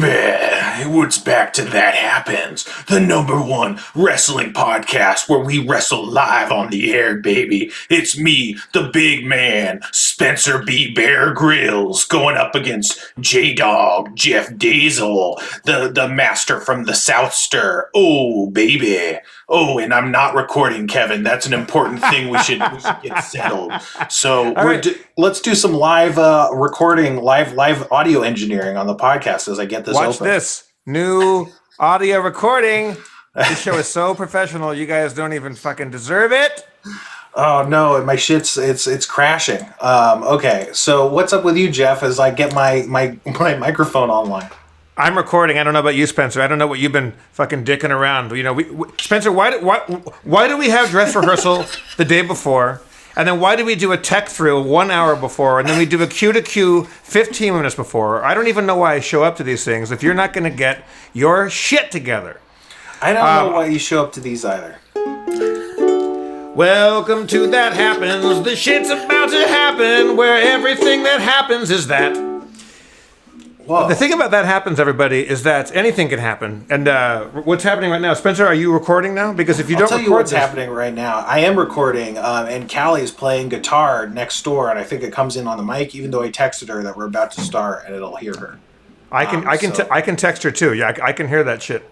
baby, it's back to That Happens, the #1 wrestling podcast where we wrestle live on the air, baby. It's me, the big man, Spencer B. Bear Grylls, going up against J-Dog, Jeff Dazel, the master from the Southster. Oh, baby. Oh, and I'm not recording, Kevin. That's an important thing we should get settled. So let's do some live recording, live audio engineering on the podcast as I get this Watch open. this new audio recording. This show is so professional. You guys don't even fucking deserve it. Oh no, my shit's it's crashing. Okay, so what's up with you, Jeff? As I get my microphone online. I'm recording. I don't know about you, Spencer. I don't know what you've been fucking dicking around. You know, Spencer, why do we have dress rehearsal the day before? And then why do we do a tech through 1 hour before? And then we do a Q to Q 15 minutes before? I don't even know why I show up to these things if you're not going to get your shit together. I don't know why you show up to these either. Welcome to That Happens. The shit's about to happen where everything that happens is that. Whoa. The thing about That Happens, everybody, is that anything can happen. And what's happening right now? Spencer, are you recording now? Because if you don't record I'll tell you what's happening right now. I am recording, and Callie's playing guitar next door, and I think it comes in on the mic, even though I texted her that we're about to start, and it'll hear her. I can text her too. Yeah, I can hear that shit.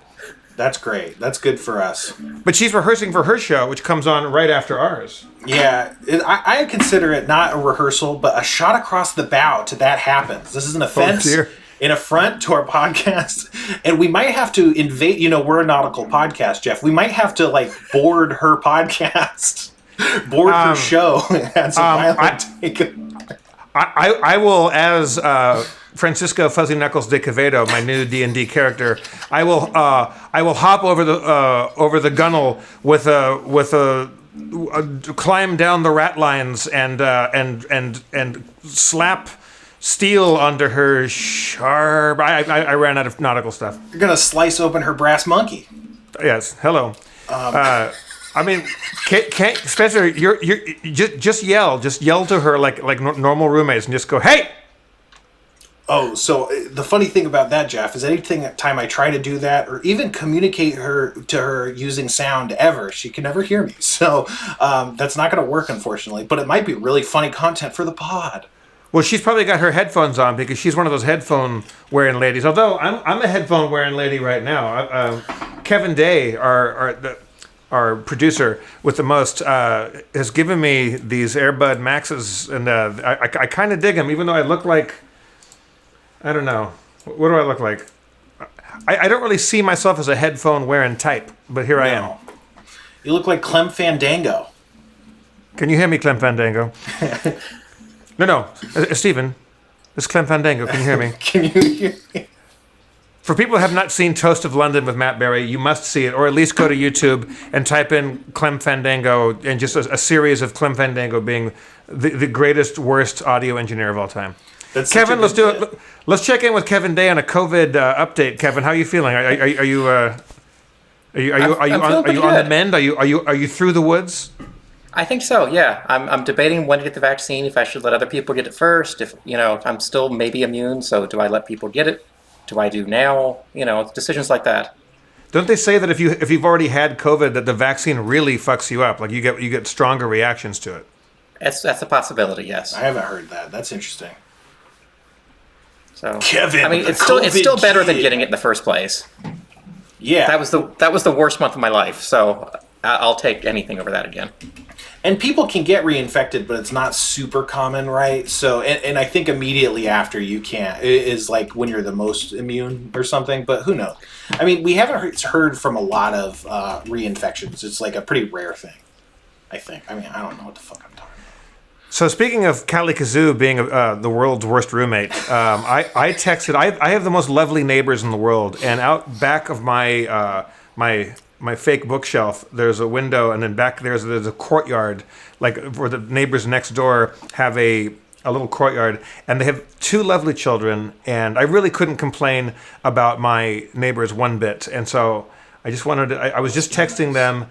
That's great. That's good for us. But she's rehearsing for her show, which comes on right after ours. Yeah, I consider it not a rehearsal, but a shot across the bow to That Happens. This is an offense. Oh, dear. In affront to our podcast, and we might have to invade. You know, we're a nautical podcast, Jeff. We might have to board her podcast, board her show. And some violent take. I will, as Francisco Fuzzy Knuckles de Quevedo, my new D&D character. I will hop over the gunnel with a climb down the rat lines and slap steel under her sharp. I ran out of nautical stuff. You're gonna slice open her brass monkey. Yes. Hello. I mean, can't Spencer? You're just yell to her like normal roommates and just go, hey. Oh, so the funny thing about that, Jeff, is time I try to do that or even communicate to her using sound ever, she can never hear me. So that's not going to work, unfortunately. But it might be really funny content for the pod. Well, she's probably got her headphones on because she's one of those headphone-wearing ladies. Although I'm a headphone-wearing lady right now. Kevin Day, our producer with the most, has given me these Airbud Maxes, and I kind of dig them, even though I look like, I don't know. What do I look like? I don't really see myself as a headphone-wearing type, but here I am. You look like Clem Fandango. Can you hear me, Clem Fandango? No, Stephen, this is Clem Fandango. Can you hear me? Can you hear me? For people who have not seen Toast of London with Matt Berry, you must see it, or at least go to YouTube and type in Clem Fandango and just a series of Clem Fandango being the greatest, worst audio engineer of all time. That's Kevin, let's do it. Let's check in with Kevin Day on a COVID update. Kevin, how are you feeling? Are you on the mend? Are you through the woods? I think so. Yeah, I'm debating when to get the vaccine. If I should let other people get it first. If I'm still maybe immune, so do I let people get it? Do I do now? Decisions like that. Don't they say that if you've already had COVID, that the vaccine really fucks you up? Like you get stronger reactions to it. That's a possibility. Yes. I haven't heard that. That's interesting. So Kevin, I mean, it's still better than getting it in the first place. Yeah, that was the worst month of my life. So I'll take anything over that again. And people can get reinfected, but it's not super common, right? So, and I think immediately after you can't. It is like when you're the most immune or something, but who knows? I mean, we haven't heard from a lot of reinfections. It's like a pretty rare thing, I think. I mean, I don't know what the fuck I'm talking about. So speaking of Callie Kazoo being the world's worst roommate, I texted, I have the most lovely neighbors in the world, and out back of my fake bookshelf, there's a window, and then back there's a courtyard, like where the neighbors next door have a little courtyard, and they have two lovely children, and I really couldn't complain about my neighbors one bit. And so I just I was just texting them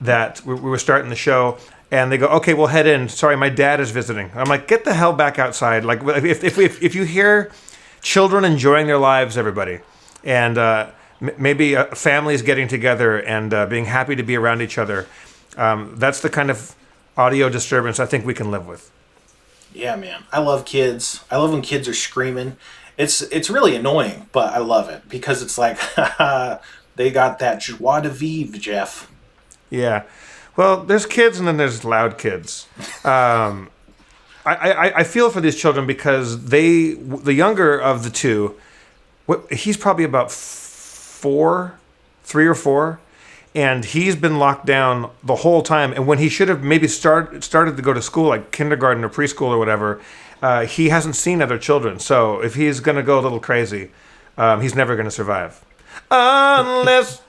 that we were starting the show, and they go, okay, we'll head in. Sorry, my dad is visiting. I'm like, get the hell back outside. Like, if you hear children enjoying their lives, everybody, and maybe families getting together and being happy to be around each other. That's the kind of audio disturbance I think we can live with. Yeah, man. I love kids. I love when kids are screaming. It's really annoying, but I love it because it's like, they got that joie de vivre, Jeff. Yeah. Well, there's kids and then there's loud kids. I feel for these children because the younger of the two, he's probably about 3 or 4, and he's been locked down the whole time. And when he should have maybe started to go to school, like kindergarten or preschool or whatever, he hasn't seen other children. So if he's going to go a little crazy, he's never going to survive. Unless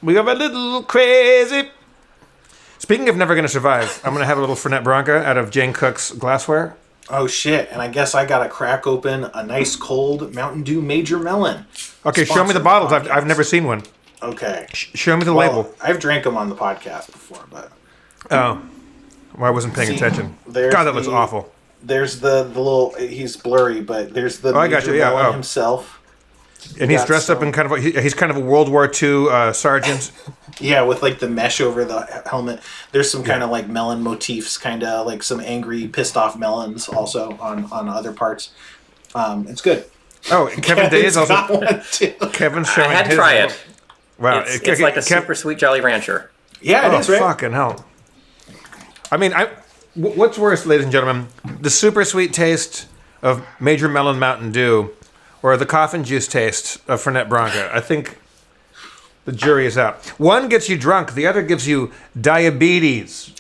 we go a little crazy. Speaking of never going to survive, I'm going to have a little Fernet Branca out of Jane Cook's glassware. Oh, shit. And I guess I got to crack open a nice cold Mountain Dew Major Melon. Okay, show me the bottles. I've never seen one. Okay. Show me the label. I've drank them on the podcast before, but... Oh. Well, I wasn't paying attention. God, that looks awful. There's the little... He's blurry, but there's the Major Melon himself. And he's dressed up in he's kind of a World War II sergeant. Yeah, with like the mesh over the helmet. There's some kind of like melon motifs, kind of like some angry, pissed off melons also on other parts. It's good. Oh, Kevin Day is also... Kevin's showing I had to try it. Wow. It's like a super sweet Jolly Rancher. Yeah, it is, right? Fucking hell. I mean, what's worse, ladies and gentlemen? The super sweet taste of Major Melon Mountain Dew or the coffin juice taste of Fernet Branca? I think the jury is out. One gets you drunk. The other gives you diabetes.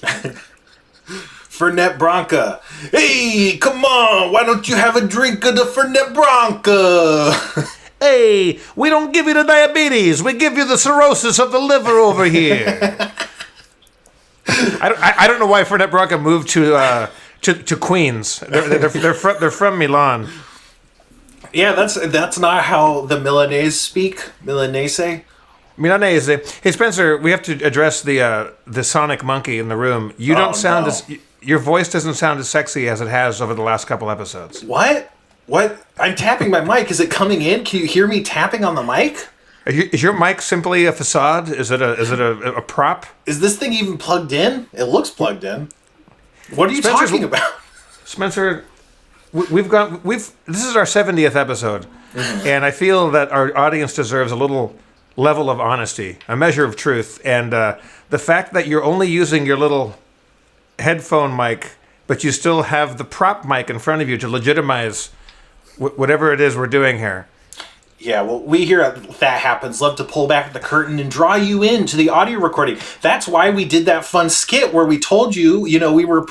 Fernet Branca. Hey, come on. Why don't you have a drink of the Fernet Branca? Hey, we don't give you the diabetes. We give you the cirrhosis of the liver over here. I don't know why Fernet Branca moved to Queens. They're from Milan. Yeah, that's not how the Milanese speak. Milanese. Hey, Spencer, we have to address the sonic monkey in the room. You don't sound your voice doesn't sound as sexy as it has over the last couple episodes. What? I'm tapping my mic. Is it coming in? Can you hear me tapping on the mic? Is your mic simply a facade? Is it a prop? Is this thing even plugged in? It looks plugged in. What are you talking about? Spencer, this is our 70th episode, and I feel that our audience deserves a little level of honesty, a measure of truth, and the fact that you're only using your little headphone mic, but you still have the prop mic in front of you to legitimize whatever it is we're doing here. Yeah, well, we here at That Happens love to pull back the curtain and draw you into the audio recording. That's why we did that fun skit where we told you, we were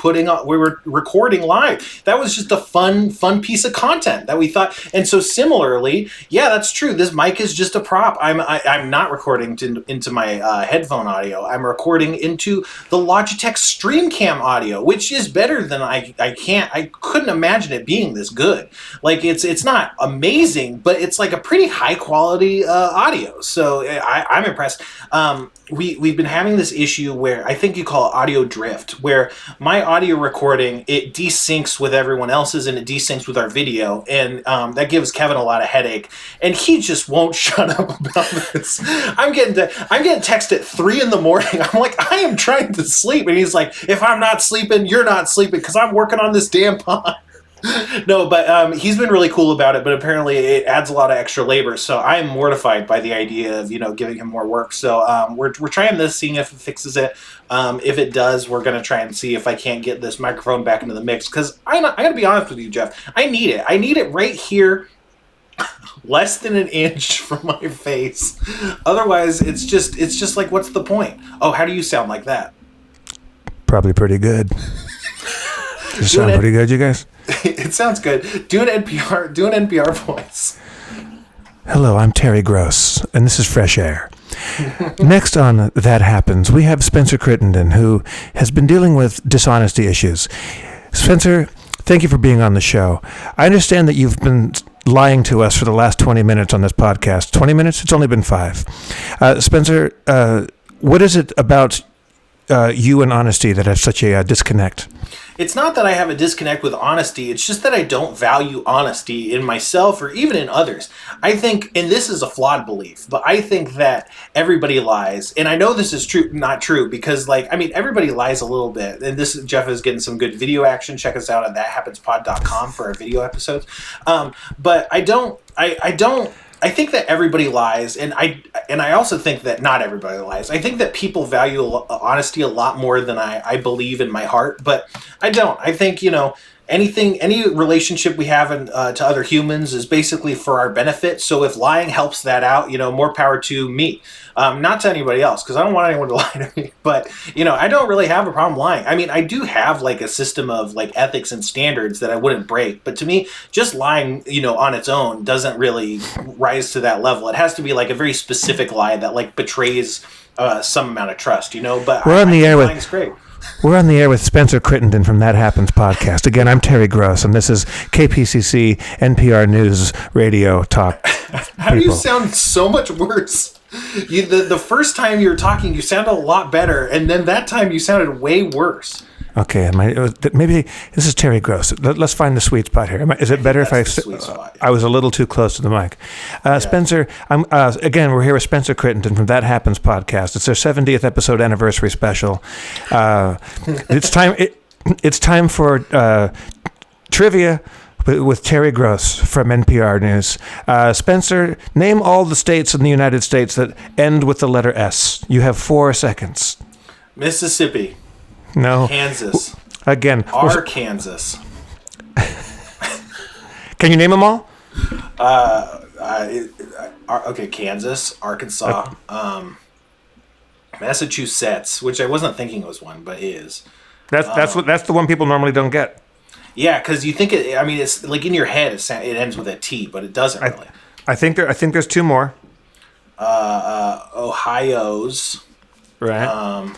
recording live. That was just a fun piece of content that we thought. And so similarly, yeah, that's true. This mic is just a prop. I'm not recording into my headphone audio. I'm recording into the Logitech StreamCam audio, which is better than I couldn't imagine it being this good. Like it's not amazing, but it's like a pretty high quality audio, so I'm impressed. We've been having this issue where I think you call it audio drift, where my audio recording, it desyncs with everyone else's and it desyncs with our video, and that gives Kevin a lot of headache, and he just won't shut up about this. I'm getting text at 3 a.m. I'm like, I am trying to sleep, and he's like, if I'm not sleeping, you're not sleeping because I'm working on this damn pod. No, but he's been really cool about it, but apparently it adds a lot of extra labor, so I am mortified by the idea of, giving him more work. So we're trying this, seeing if it fixes it. If it does, we're going to try and see if I can't get this microphone back into the mix, because I got to be honest with you, Jeff. I need it. I need it right here, less than an inch from my face. Otherwise, it's just like, what's the point? Oh, how do you sound like that? Probably pretty good. Does it sound pretty good, you guys? It sounds good. Do an NPR voice. Hello, I'm Terry Gross, and this is Fresh Air. Next on That Happens, we have Spencer Crittenden, who has been dealing with dishonesty issues. Spencer, thank you for being on the show. I understand that you've been lying to us for the last 20 minutes on this podcast. 20 minutes? It's only been 5. Spencer, what is it about you and honesty that have such a disconnect? It's not that I have a disconnect with honesty. It's just that I don't value honesty in myself or even in others. I think, and this is a flawed belief, but I think that everybody lies. And I know this is true, not true, because everybody lies a little bit. And Jeff is getting some good video action. Check us out at thathappenspod.com for our video episodes. But I think that everybody lies, and I also think that not everybody lies. I think that people value honesty a lot more than I believe in my heart, but I don't. I think, any relationship we have to other humans is basically for our benefit. So if lying helps that out, more power to me. Not to anybody else, because I don't want anyone to lie to me. But, I don't really have a problem lying. I mean, I do have a system of ethics and standards that I wouldn't break. But to me, just lying, on its own doesn't really rise to that level. It has to be a very specific lie that betrays some amount of trust, But We're on the air with lying's great. We're on the air with Spencer Crittenden from That Happens podcast. Again, I'm Terry Gross, and this is KPCC NPR News Radio Talk. How do you sound so much worse? The first time you were talking, you sounded a lot better, and then that time you sounded way worse. Okay, maybe this is Terry Gross. Let's find the sweet spot here. Is it better if I was a little too close to the mic? Spencer, again, we're here with Spencer Crittenden from That Happens podcast. It's their 70th episode anniversary special. It's time. It's time for trivia with Terry Gross from NPR News. Spencer, name all the states in the United States that end with the letter S. You have 4 seconds. Mississippi. No. Kansas. Again. Arkansas. Can you name them all? Okay, Kansas, Arkansas, Massachusetts, which I wasn't thinking was one, but is. That's the one people normally don't get. Yeah, because you think it. I mean, it's in your head. It ends with a T, but it doesn't really. I think there's 2 more. Ohio's. Right.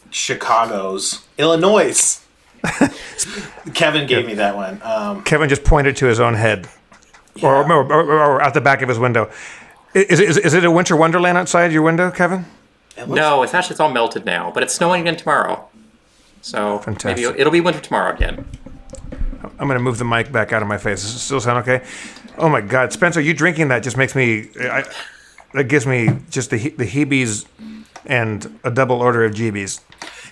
Chicago's, Illinois. Kevin gave me that one. Kevin just pointed to his own head, yeah. or out the back of his window. Is it a winter wonderland outside your window, Kevin? No, it's all melted now, but it's snowing again tomorrow. So fantastic. Maybe it'll be winter tomorrow again. I'm going to move the mic back out of my face. Does it still sound okay? Oh my God, Spencer, you drinking that just makes me. That gives me just the heebies and a double order of GBs.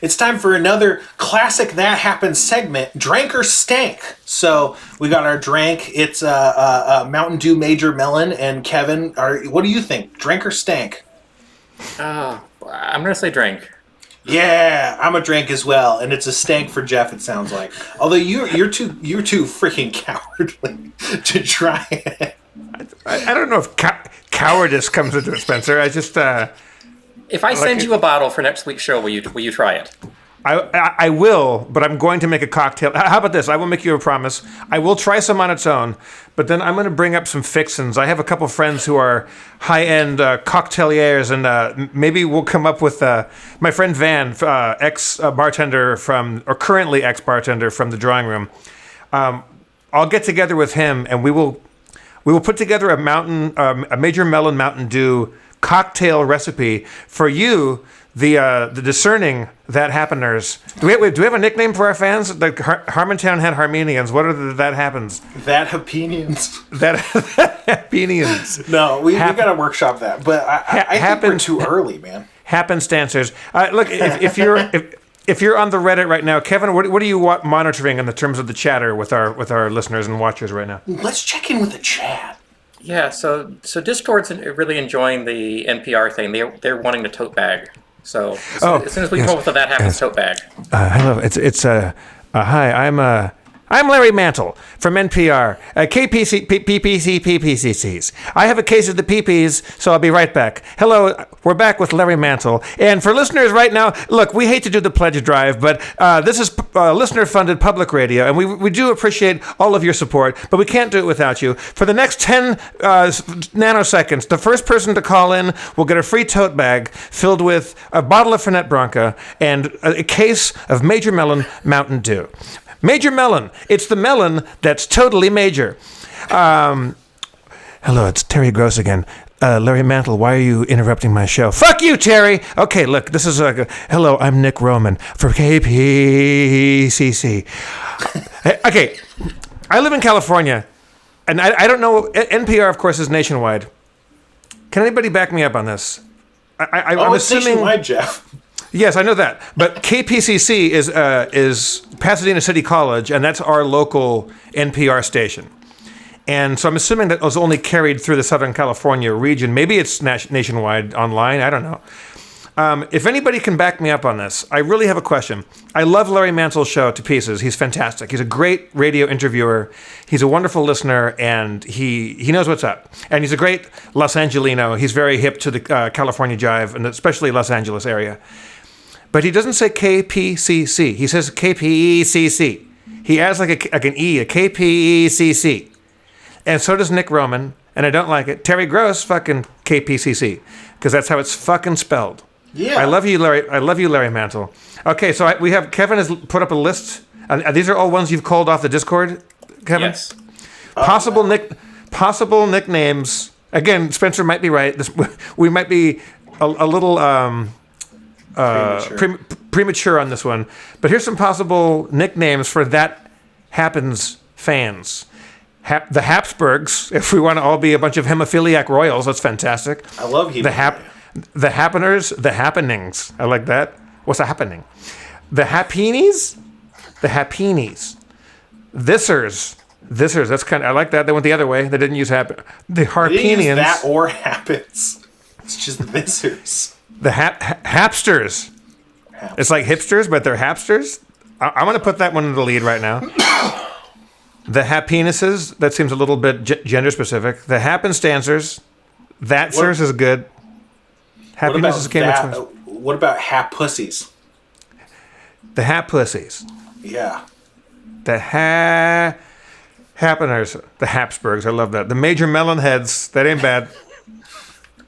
It's time for another classic That Happens segment, Drank or Stank. So we got our drink. It's a Mountain Dew Major Melon. And Kevin, what do you think? Drink or stank? I'm going to say drink. Yeah, I'm a drink as well, and it's a stank for Jeff. It sounds like. Although you're too freaking cowardly to try it. I don't know if cowardice comes into it, Spencer. I just. If I send you a bottle for next week's show, will you try it? I will, but I'm going to make a cocktail. How about this? I will make you a promise. I will try some on its own, but then I'm going to bring up some fixins. I have a couple friends who are high-end cocktailiers, and maybe we'll come up with my friend Van, ex-bartender currently ex-bartender from the Drawing Room. I'll get together with him, and we will put together a Major Melon Mountain Dew cocktail recipe for you, the discerning That Happeners. Do we have a nickname for our fans? The Harmontown had Harmenians. What are the That Happens? That Happachinos. That Happachinos. No, we got to workshop that. But I think we're too early, man. Happenstancers. Look, if you're on the Reddit right now, Kevin, what are you monitoring in the terms of the chatter with our listeners and watchers right now? Let's check in with the chat. Yeah, so Discord's really enjoying the NPR thing. They're wanting the tote bag. So as soon as we come up with That Happens tote bag. Hello, it's hi. I'm Larry Mantle from NPR, PPCCs. I have a case of the PPs, so I'll be right back. Hello, we're back with Larry Mantle. And for listeners right now, look, we hate to do the pledge drive, but this is listener-funded public radio, and we do appreciate all of your support, but we can't do it without you. For the next 10 nanoseconds, the first person to call in will get a free tote bag filled with a bottle of Fernet Branca and a case of Major Melon Mountain Dew. Major Melon. It's the melon that's totally major. Hello, it's Terry Gross again. Larry Mantle, why are you interrupting my show? Fuck you, Terry! Okay, look, this is hello, I'm Nick Roman for KPCC. Okay, I live in California, and I don't know, NPR, of course, is nationwide. Can anybody back me up on this? I'm it's assuming... nationwide, Jeff. Yes, I know that. But KPCC is Pasadena City College, and that's our local NPR station. And so I'm assuming that it was only carried through the Southern California region. Maybe it's nationwide online. I don't know. If anybody can back me up on this, I really have a question. I love Larry Mantle's show to pieces. He's fantastic. He's a great radio interviewer. He's a wonderful listener, and he knows what's up. And he's a great Los Angelino. He's very hip to the California jive, and especially Los Angeles area. But he doesn't say KPCC. He says KPECC. He adds like an E, a KPECC. And so does Nick Roman, and I don't like it. Terry Gross, fucking KPCC, because that's how it's fucking spelled. Yeah. I love you, Larry Mantle. Okay, so Kevin has put up a list. These are all ones you've called off the Discord, Kevin? Yes. Possible nicknames. Again, Spencer might be right. We might be a little premature on this one. But here's some possible nicknames for That Happens fans. The Habsburgs, if we want to all be a bunch of hemophiliac royals, that's fantastic. I love hemophilia. The Happeners, the Happenings. I like that. What's a happening? The Happinis, Thisers. That's kind of, I like that. They went the other way. They didn't use The They Harpenians. didn't use that or happens. It's just visitors. The Hapsters. It's like hipsters, but they're hapsters. I'm going to put that one in the lead right now. The Happinises, that seems a little bit gender specific. The Happenstancers, Thatsers is good. Happiness is Cambridge. What about Hap Pussies? The Hap Pussies. Yeah. The Happeners. The Habsburgs, I love that. The Major Melonheads, that ain't bad.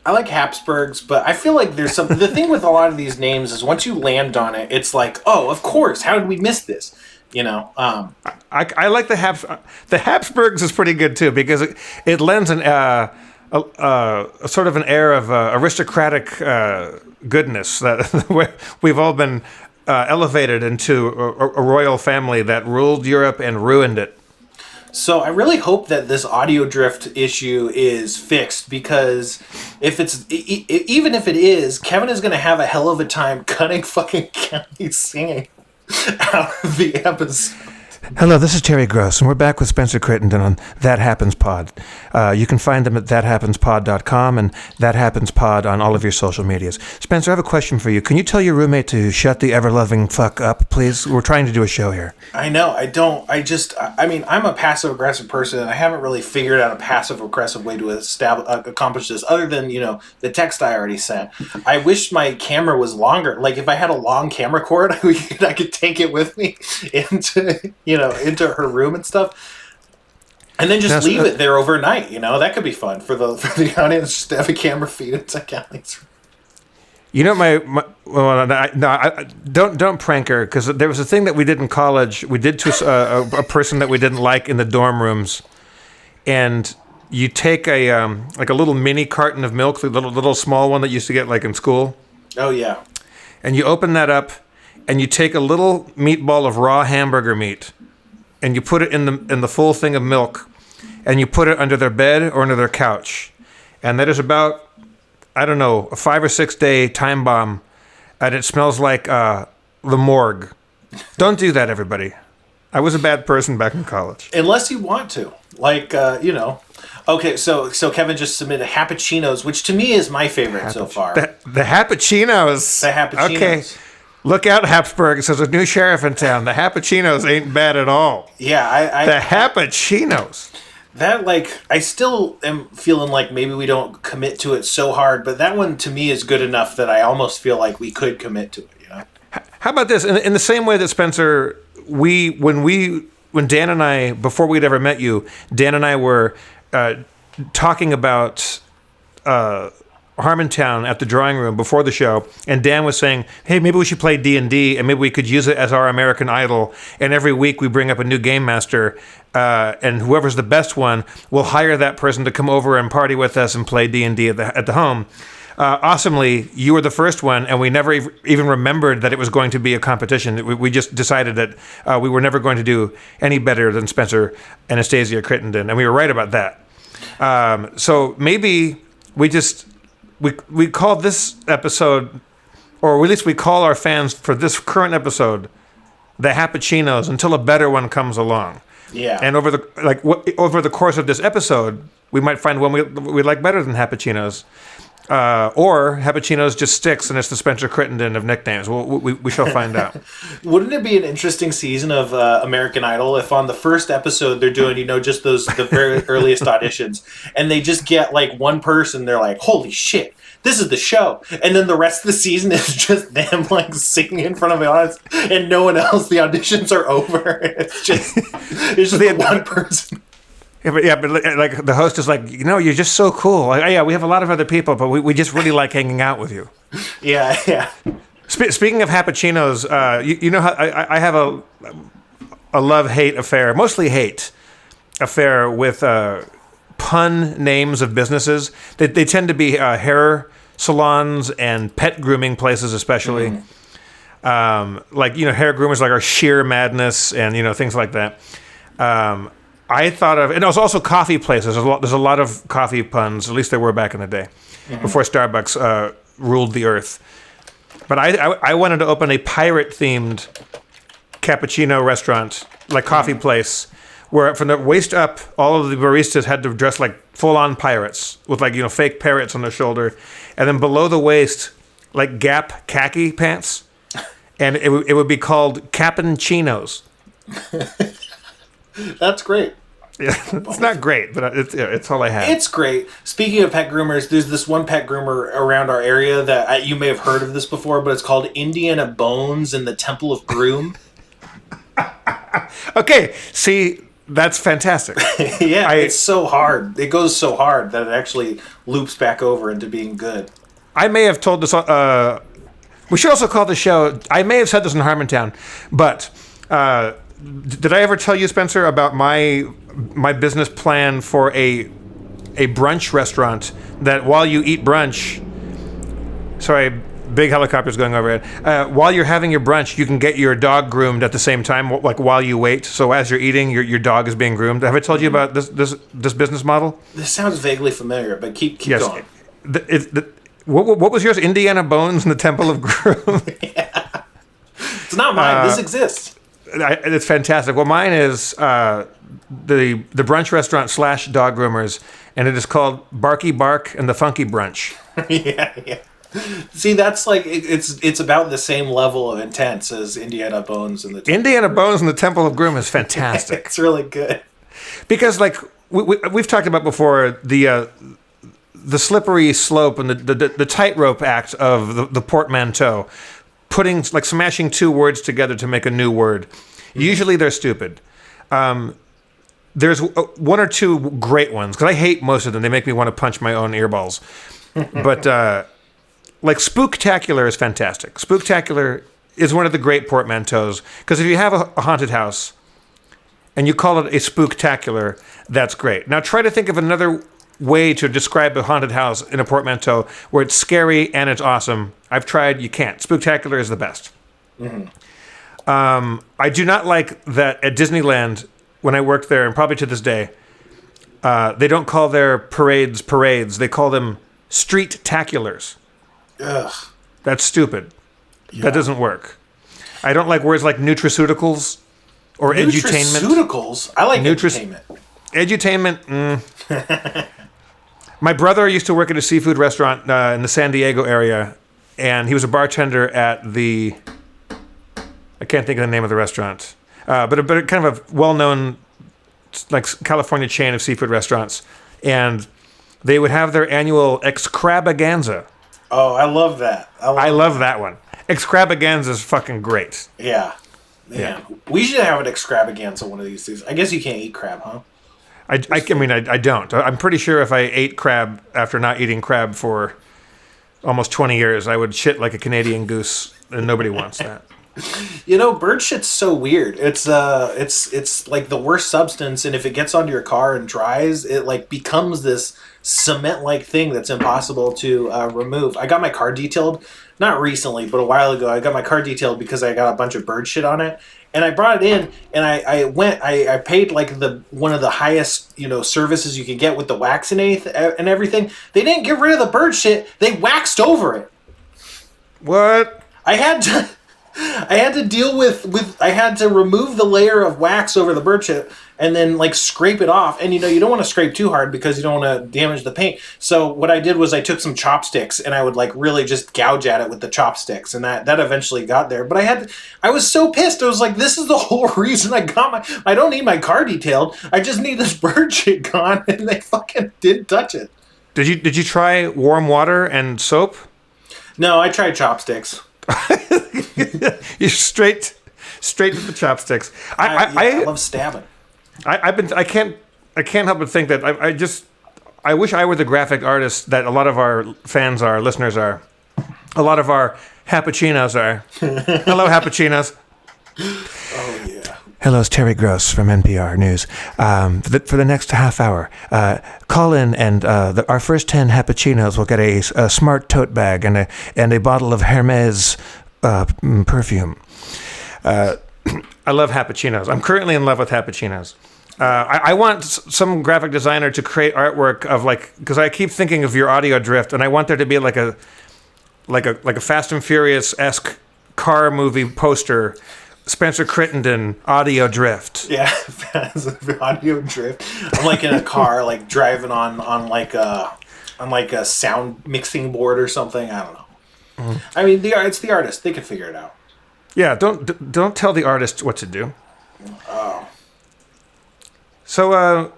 I like Habsburgs, but I feel like there's some... The thing with a lot of these names is once you land on it, it's like, oh, of course, how did we miss this? You know, I like the Habsburgs is pretty good too because it lends a sort of an air of aristocratic goodness that we've all been elevated into a royal family that ruled Europe and ruined it. So I really hope that this audio drift issue is fixed because if it's even if it is, Kevin is going to have a hell of a time cutting fucking Kelly singing out of the episode. Hello, this is Terry Gross, and we're back with Spencer Crittenden on That Happens Pod. You can find them at thathappenspod.com and That Happens Pod on all of your social medias. Spencer, I have a question for you. Can you tell your roommate to shut the ever-loving fuck up, please? We're trying to do a show here. I know, I don't. I mean, I'm a passive-aggressive person, and I haven't really figured out a passive-aggressive way to accomplish this other than, the text I already sent. I wish my camera was longer. Like, if I had a long camera cord, I could take it with me into her room and stuff, and then just leave it there overnight. That could be fun for the audience just to have a camera feed into Callie's room. Don't prank her, because there was a thing that we did in college. We did to a person that we didn't like in the dorm rooms, and you take a little mini carton of milk, the little small one that you used to get like in school. Oh yeah. And you open that up, and you take a little meatball of raw hamburger meat, and you put it in the full thing of milk, and you put it under their bed or under their couch. And that is about, I don't know, a 5 or 6 day time bomb, and it smells like the morgue. Don't do that, everybody. I was a bad person back in college. Unless you want to. Okay, so Kevin just submitted Happachinos, which to me is my favorite so far. The Happachinos. The Happachinos. Okay. Look out, Habsburg. There's a new sheriff in town. The Happachinos ain't bad at all. Yeah, the Happachinos. That, I still am feeling like maybe we don't commit to it so hard, but that one to me is good enough that I almost feel like we could commit to it, How about this? In the same way that Spencer, when Dan and I, before we'd ever met you, Dan and I were talking about Harmontown at the drawing room before the show, and Dan was saying, hey, maybe we should play D&D, and maybe we could use it as our American Idol, and every week we bring up a new game master, and whoever's the best one, we'll hire that person to come over and party with us and play D&D at the home. Awesomely, you were the first one, and we never even remembered that it was going to be a competition. We just decided that we were never going to do any better than Spencer Anastasia Crittenden, and we were right about that. So maybe we call this episode, or at least we call our fans for this current episode, the Happachinos, until a better one comes along. Yeah. And over the course of this episode, we might find one we like better than Happachinos. Or Happachinos just sticks and it's the Spencer Crittenden of nicknames. We shall find out. Wouldn't it be an interesting season of American Idol if on the first episode they're doing, just the very earliest auditions, and they just get like one person, they're like, holy shit, this is the show. And then the rest of the season is just them like singing in front of the audience and no one else. The auditions are over. It's just the one person. Yeah, but like the host is like, you're just so cool. Like, yeah, we have a lot of other people, but we just really like hanging out with you. Yeah. Speaking of Happachinos, you know how I have a love-hate affair, mostly hate affair with pun names of businesses. They tend to be hair salons and pet grooming places, especially. Like hair groomers like our Sheer Madness and things like that. I thought of, and it was also coffee places. There's a lot of coffee puns. At least there were back in the day, before Starbucks ruled the earth. But I wanted to open a pirate-themed cappuccino restaurant, like coffee place, where from the waist up, all of the baristas had to dress like full-on pirates with fake parrots on their shoulder, and then below the waist, like Gap khaki pants, and it would be called Cappuchinos. That's great. Yeah, it's not great, but it's all I have. It's great. Speaking of pet groomers, there's this one pet groomer around our area that you may have heard of this before, but it's called Indiana Bones in the Temple of Groom. Okay, see, that's fantastic. Yeah, it's so hard. It goes so hard that it actually loops back over into being good. I may have told this. We should also call the show. I may have said this in Harmontown, but. Did I ever tell you, Spencer, about my business plan for a brunch restaurant that while you eat brunch, sorry, big helicopters going overhead. While you're having your brunch, you can get your dog groomed at the same time, like while you wait. So as you're eating, your dog is being groomed. Have I told you about this business model? This sounds vaguely familiar, but keep yes. going. What was yours? Indiana Bones in the Temple of Groom. Yeah. It's not mine. This exists. It's fantastic. Well, mine is the brunch restaurant / dog groomers, and it is called Barky Bark and the Funky Brunch. Yeah. See, that's like it's about the same level of intense as Indiana Bones and the Temple of Groom is fantastic. It's really good because we've talked about before the slippery slope and the tightrope act of the portmanteau. Smashing two words together to make a new word. Usually they're stupid. There's one or two great ones, because I hate most of them. They make me want to punch my own earballs. But, Spooktacular is fantastic. Spooktacular is one of the great portmanteaus, because if you have a haunted house and you call it a spooktacular, that's great. Now try to think of another way to describe a haunted house in a portmanteau where it's scary and it's awesome. I've tried. You can't. Spooktacular is the best. I do not like that at Disneyland, when I worked there, and probably to this day, they don't call their parades. They call them street-taculars. Ugh. That's stupid. Yeah. That doesn't work. I don't like words like nutraceuticals or edutainment. Nutraceuticals? I like edutainment. Edutainment, My brother used to work at a seafood restaurant in the San Diego area, and he was a bartender at I can't think of the name of the restaurant, but kind of a well-known California chain of seafood restaurants, and they would have their annual extravaganza. Oh, I love that. I love that one. Extravaganza is fucking great. Yeah. Yeah. We should have an extravaganza one of these days. I guess you can't eat crab, huh? I don't. I'm pretty sure if I ate crab after not eating crab for almost 20 years, I would shit like a Canadian goose, and nobody wants that. Bird shit's so weird. It's like the worst substance, and if it gets onto your car and dries, it like becomes this cement-like thing that's impossible to remove. I got my car detailed, not recently, but a while ago. I got my car detailed because I got a bunch of bird shit on it, and I brought it in, and I paid like one of the highest services you could get with the wax and everything. They didn't get rid of the bird shit. They waxed over it. What? I had to deal with I had to remove the layer of wax over the bird shit and then like scrape it off. And you don't want to scrape too hard because you don't want to damage the paint. So what I did was I took some chopsticks and I would like really just gouge at it with the chopsticks, and that eventually got there. But I was so pissed. I was like, this is the whole reason I don't need my car detailed. I just need this bird shit gone, and they fucking didn't touch it. Did you try warm water and soap? No, I tried chopsticks. You straight to the chopsticks. I love stabbing. I can't help but think that I wish I were the graphic artist that a lot of our fans are, listeners are, a lot of our Happachinos are. Hello, Happachinos. Oh yeah. Hello, it's Terry Gross from NPR News. For the next half hour, call in and our first 10 Happachinos will get a smart tote bag and a bottle of Hermes perfume. I love Happachinos. I'm currently in love with Happachinos. I want some graphic designer to create artwork of because I keep thinking of your audio drift, and I want there to be like a Fast and Furious-esque car movie poster. Spencer Crittenden, audio drift. Yeah, audio drift. I'm like in a car, like driving on like a sound mixing board or something. I don't know. Mm-hmm. I mean, it's the artist. They can figure it out. Yeah, don't tell the artist what to do. Oh. So,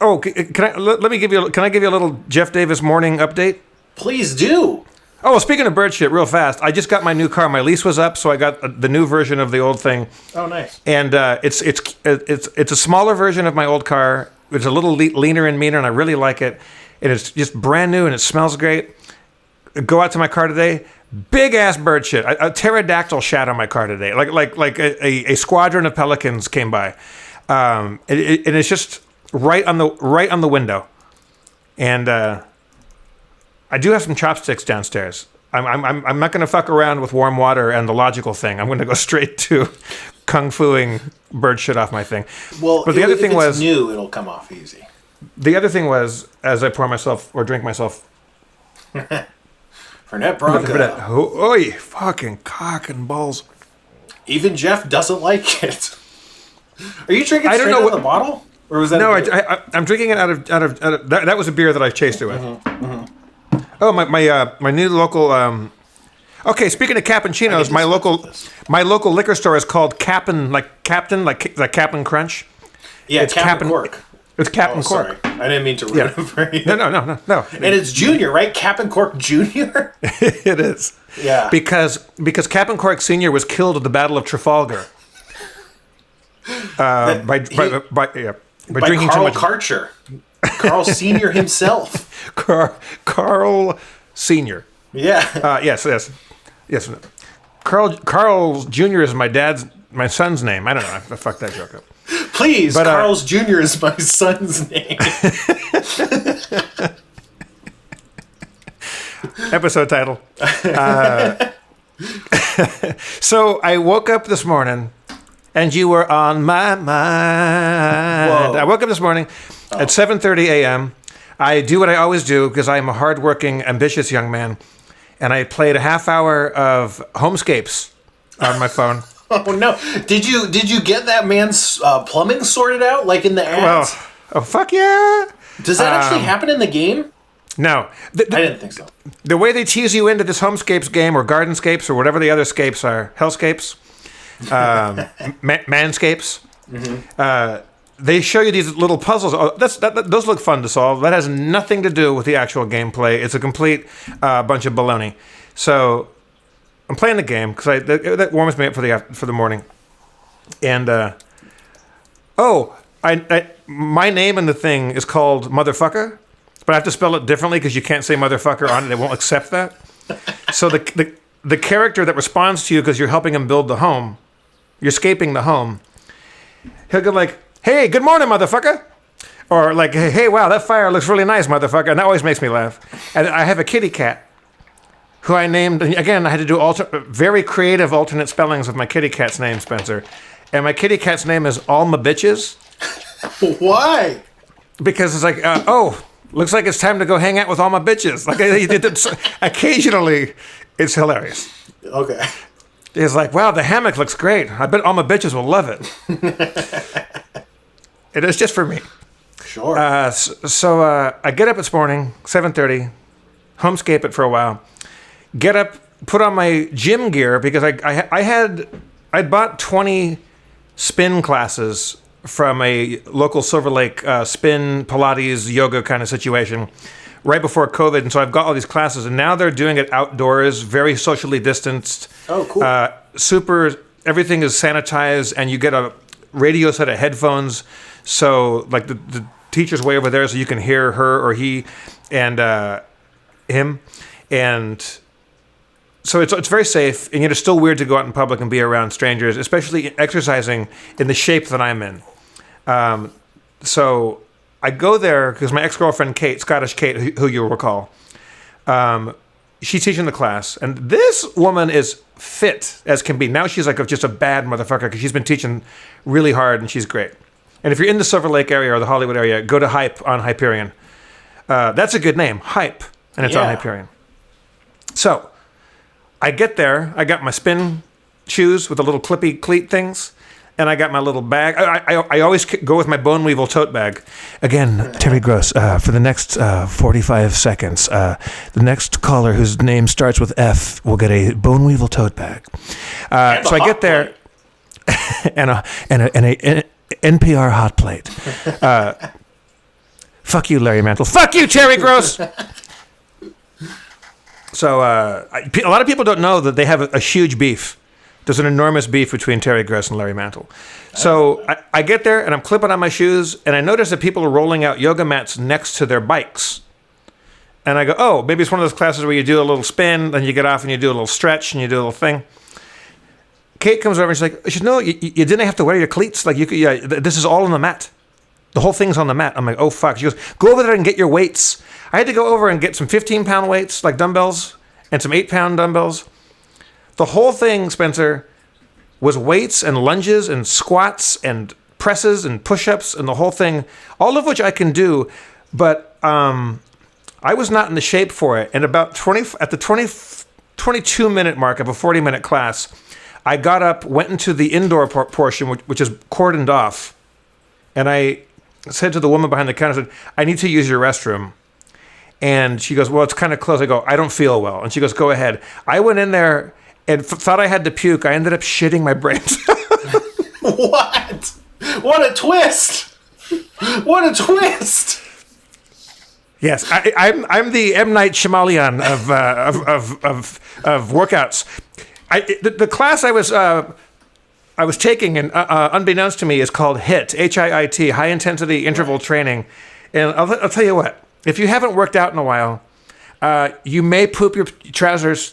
can I give you a little Jeff Davis morning update? Please do. Oh, well, speaking of bird shit, real fast, I just got my new car. My lease was up, so I got the new version of the old thing. Oh, nice. And it's a smaller version of my old car. It's a little leaner and meaner, and I really like it. And it's just brand new, and it smells great. Go out to my car today. Big ass bird shit. A pterodactyl shat on my car today. Like a squadron of pelicans came by. And it's just right on the window. And I do have some chopsticks downstairs. I'm not going to fuck around with warm water and the logical thing. I'm going to go straight to kung fuing bird shit off my thing. Well, but the other thing was new. It'll come off easy. The other thing was, as I pour myself or drink myself. Fernet Branca. Oi, fucking cock and balls. Even Jeff doesn't like it. Are you drinking straight out of the bottle? Or was that no? I'm drinking it out of that was a beer that I chased it with. Mm-hmm, mm-hmm. Oh, my new local. Okay, speaking of cappuccinos, my local liquor store is called Cap'n Crunch. Yeah, it's Cap'n Cork. It's Cap'n Cork. Sorry. I didn't mean to ruin it for you. No. And it's Junior, right? Cap'n Cork Junior. It is. Yeah. Because Cap'n Cork Senior was killed at the Battle of Trafalgar. By drinking Carl too much. Karcher. Carl Senior himself. Carl Senior. Yeah. Yes. Carl Jr. is my son's name. I don't know. I fucked that joke up. Please, but, Carl's Jr. is my son's name. Episode title. So I woke up this morning, and you were on my mind. Whoa. I woke up this morning at 7:30 a.m. I do what I always do because I'm a hardworking, ambitious young man, and I played a half hour of Homescapes on my phone. Oh no! Did you get that man's plumbing sorted out like in the ads? Well, oh fuck yeah! Does that actually happen in the game? No, I didn't think so. The way they tease you into this Homescapes game or Gardenscapes or whatever the other scapes are, Hellscapes, Manscapes. Mm-hmm. They show you these little puzzles. Oh, those look fun to solve. That has nothing to do with the actual gameplay. It's a complete bunch of baloney. So I'm playing the game because that warms me up for the morning. And my name in the thing is called Motherfucker. but I have to spell it differently because you can't say motherfucker on it. They won't accept that. So the character that responds to you because you're helping him build the home, you're escaping the home, he'll go like, hey, good morning, motherfucker. Or like, hey, wow, that fire looks really nice, motherfucker. And that always makes me laugh. And I have a kitty cat who I named, again, I had to do very creative alternate spellings of my kitty cat's name, Spencer. And my kitty cat's name is Alma Bitches. Why? Because it's like, looks like it's time to go hang out with all my bitches. Like, occasionally, it's hilarious. Okay. It's like, wow, the hammock looks great. I bet all my bitches will love it. It is just for me. Sure. So I get up this morning, 7:30, homescape it for a while, get up, put on my gym gear because I'd bought 20 spin classes from a local Silver Lake spin, Pilates, yoga kind of situation right before COVID. And so I've got all these classes, and now they're doing it outdoors, very socially distanced. Oh, cool. Everything is sanitized, and you get a radio set of headphones. So like the teacher's way over there so you can hear her or he and him. And so it's very safe, and yet it's still weird to go out in public and be around strangers, especially exercising in the shape that I'm in. So I go there because my ex-girlfriend Kate, Scottish Kate, who you'll recall, she's teaching the class, and this woman is fit as can be. Now she's like just a bad motherfucker because she's been teaching really hard, and she's great. And if you're in the Silver Lake area or the Hollywood area, go to Hype on Hyperion. That's a good name, Hype, and it's on Hyperion. So I get there. I got my spin shoes with the little clippy cleat things, and I got my little bag. I always go with my bone weevil tote bag. Again, Terry Gross, for the next 45 seconds, the next caller whose name starts with F will get a bone weevil tote bag. So I get there, and a NPR hot plate. Fuck you, Larry Mantle. Fuck you, Terry Gross. So a lot of people don't know that they have a huge beef. There's an enormous beef between Terry Gross and Larry Mantle. So I get there, and I'm clipping on my shoes, and I notice that people are rolling out yoga mats next to their bikes. And I go, oh, maybe it's one of those classes where you do a little spin, then you get off and you do a little stretch, and you do a little thing. Kate comes over and she's like, no, you didn't have to wear your cleats. Like, this is all on the mat. The whole thing's on the mat. I'm like, oh, fuck. She goes, go over there and get your weights. I had to go over and get some 15-pound weights, like dumbbells, and some 8-pound dumbbells. The whole thing, Spencer, was weights and lunges and squats and presses and push-ups and the whole thing, all of which I can do, but I was not in the shape for it. And about 22-minute mark of a 40-minute class, I got up, went into the indoor portion, which is cordoned off, and I said to the woman behind the counter, I said, I need to use your restroom. And she goes, well, it's kind of closed. I go, I don't feel well. And she goes, go ahead. I went in there and thought I had to puke. I ended up shitting my brains. What? What a twist! What a twist! Yes, I'm the M. Night Shyamalan of workouts. The class I was taking, and unbeknownst to me, is called HIIT, H-I-I-T, High Intensity Interval Training. And I'll tell you what, if you haven't worked out in a while, you may poop your trousers.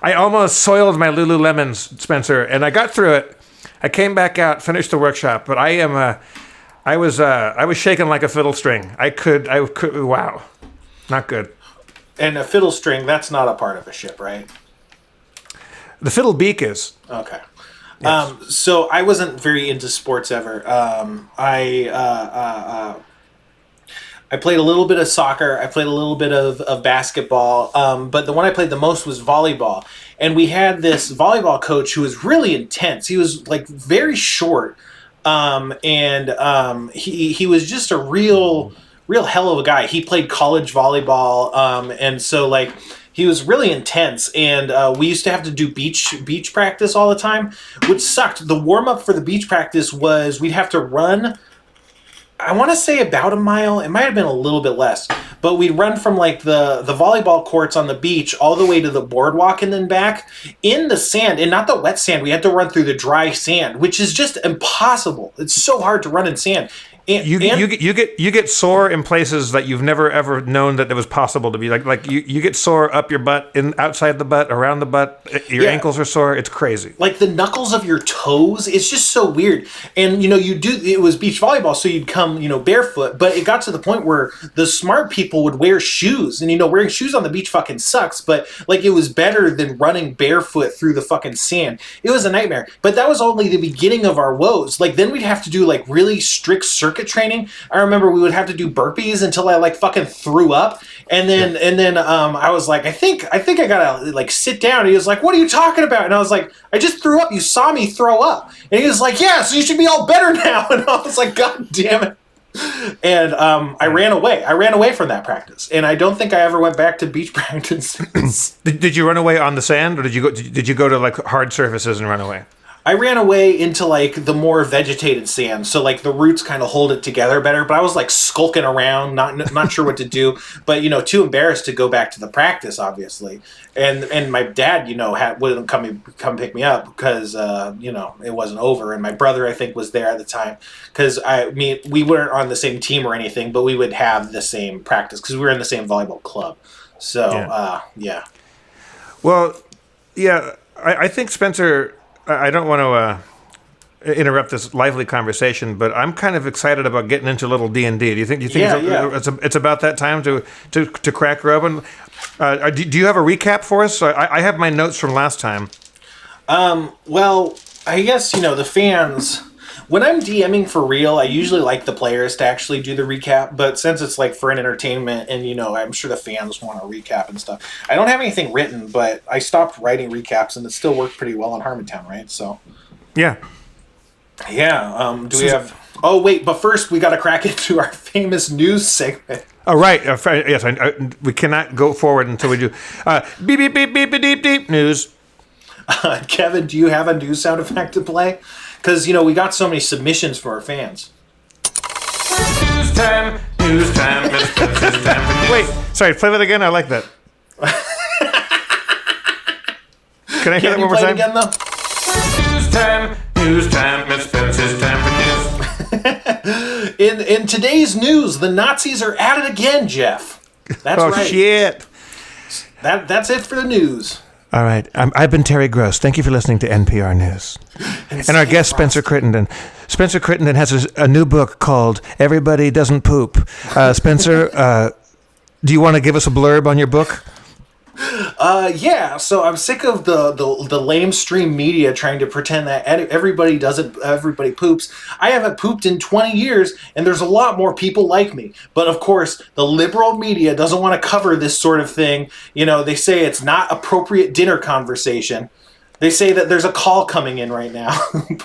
I almost soiled my Lululemons, Spencer, and I got through it. I came back out, finished the workshop, but I was shaking like a fiddle string. I could, wow, not good. And a fiddle string, that's not a part of a ship, right? The fiddle beak is. Okay. Yes. So I wasn't very into sports ever. I played a little bit of soccer. I played a little bit of basketball. But the one I played the most was volleyball. And we had this volleyball coach who was really intense. He was like very short. He was just a real hell of a guy. He played college volleyball. And so like, he was really intense, and we used to have to do beach practice all the time, which sucked. The warm-up for the beach practice was we'd have to run, I want to say about a mile. It might have been a little bit less, but we'd run from like the volleyball courts on the beach all the way to the boardwalk and then back in the sand, and not the wet sand. We had to run through the dry sand, which is just impossible. It's so hard to run in sand. You get sore in places that you've never ever known that it was possible to be. Like you get sore up your butt, outside the butt, around the butt. Your ankles are sore. It's crazy. Like the knuckles of your toes, it's just so weird. And it was beach volleyball, so you'd come barefoot. But it got to the point where the smart people would wear shoes, and wearing shoes on the beach fucking sucks. But like it was better than running barefoot through the fucking sand. It was a nightmare. But that was only the beginning of our woes. Like then we'd have to do like really strict circuit training. I remember we would have to do burpees until I like fucking threw up, and then I was like, I think I gotta like sit down. And he was like, "What are you talking about?" And I was like, "I just threw up. You saw me throw up." And he was like, "Yeah, so you should be all better now." And I was like, "God damn it!" And I ran away. I ran away from that practice, and I don't think I ever went back to beach practice. Did you run away on the sand, or did you go to like hard surfaces and run away? I ran away into like the more vegetated sand, so like the roots kind of hold it together better. But I was like skulking around, not sure what to do, but too embarrassed to go back to the practice, obviously. And my dad, wouldn't come pick me up because it wasn't over. And my brother, I think, was there at the time because we weren't on the same team or anything, but we would have the same practice because we were in the same volleyball club. So yeah. Well, yeah, I think Spencer. I don't want to interrupt this lively conversation, but I'm kind of excited about getting into a little D&D. Do you think it's about that time to crack her open? Do you have a recap for us? I have my notes from last time. Well, I guess the fans. When I'm DMing for real, I usually like the players to actually do the recap, but since it's like for an entertainment and, I'm sure the fans want a recap and stuff. I don't have anything written, but I stopped writing recaps and it still worked pretty well in Harmontown, right? So. Yeah. Yeah. Do we have... Oh, wait, but first we got to crack into our famous news segment. Oh, right. Yes, we cannot go forward until we do. Beep, beep, beep, beep, beep, beep, beep, news. Kevin, do you have a news sound effect to play? Because, we got so many submissions from our fans. News time. Wait, sorry, play that again. I like that. Can I hear that one more time? Again, though? News time, it's Spencer's time for news. In today's news, the Nazis are at it again, Jeff. That's right. Oh, shit. That's it for the news. All right. I've been Terry Gross. Thank you for listening to NPR News. And our guest, Spencer Crittenden. Spencer Crittenden has a new book called Everybody Doesn't Poop. Spencer, do you want to give us a blurb on your book? Yeah, so I'm sick of the lamestream media trying to pretend that everybody poops. I haven't pooped in 20 years, and there's a lot more people like me. But of course, the liberal media doesn't want to cover this sort of thing. They say it's not appropriate dinner conversation. They say that there's a call coming in right now.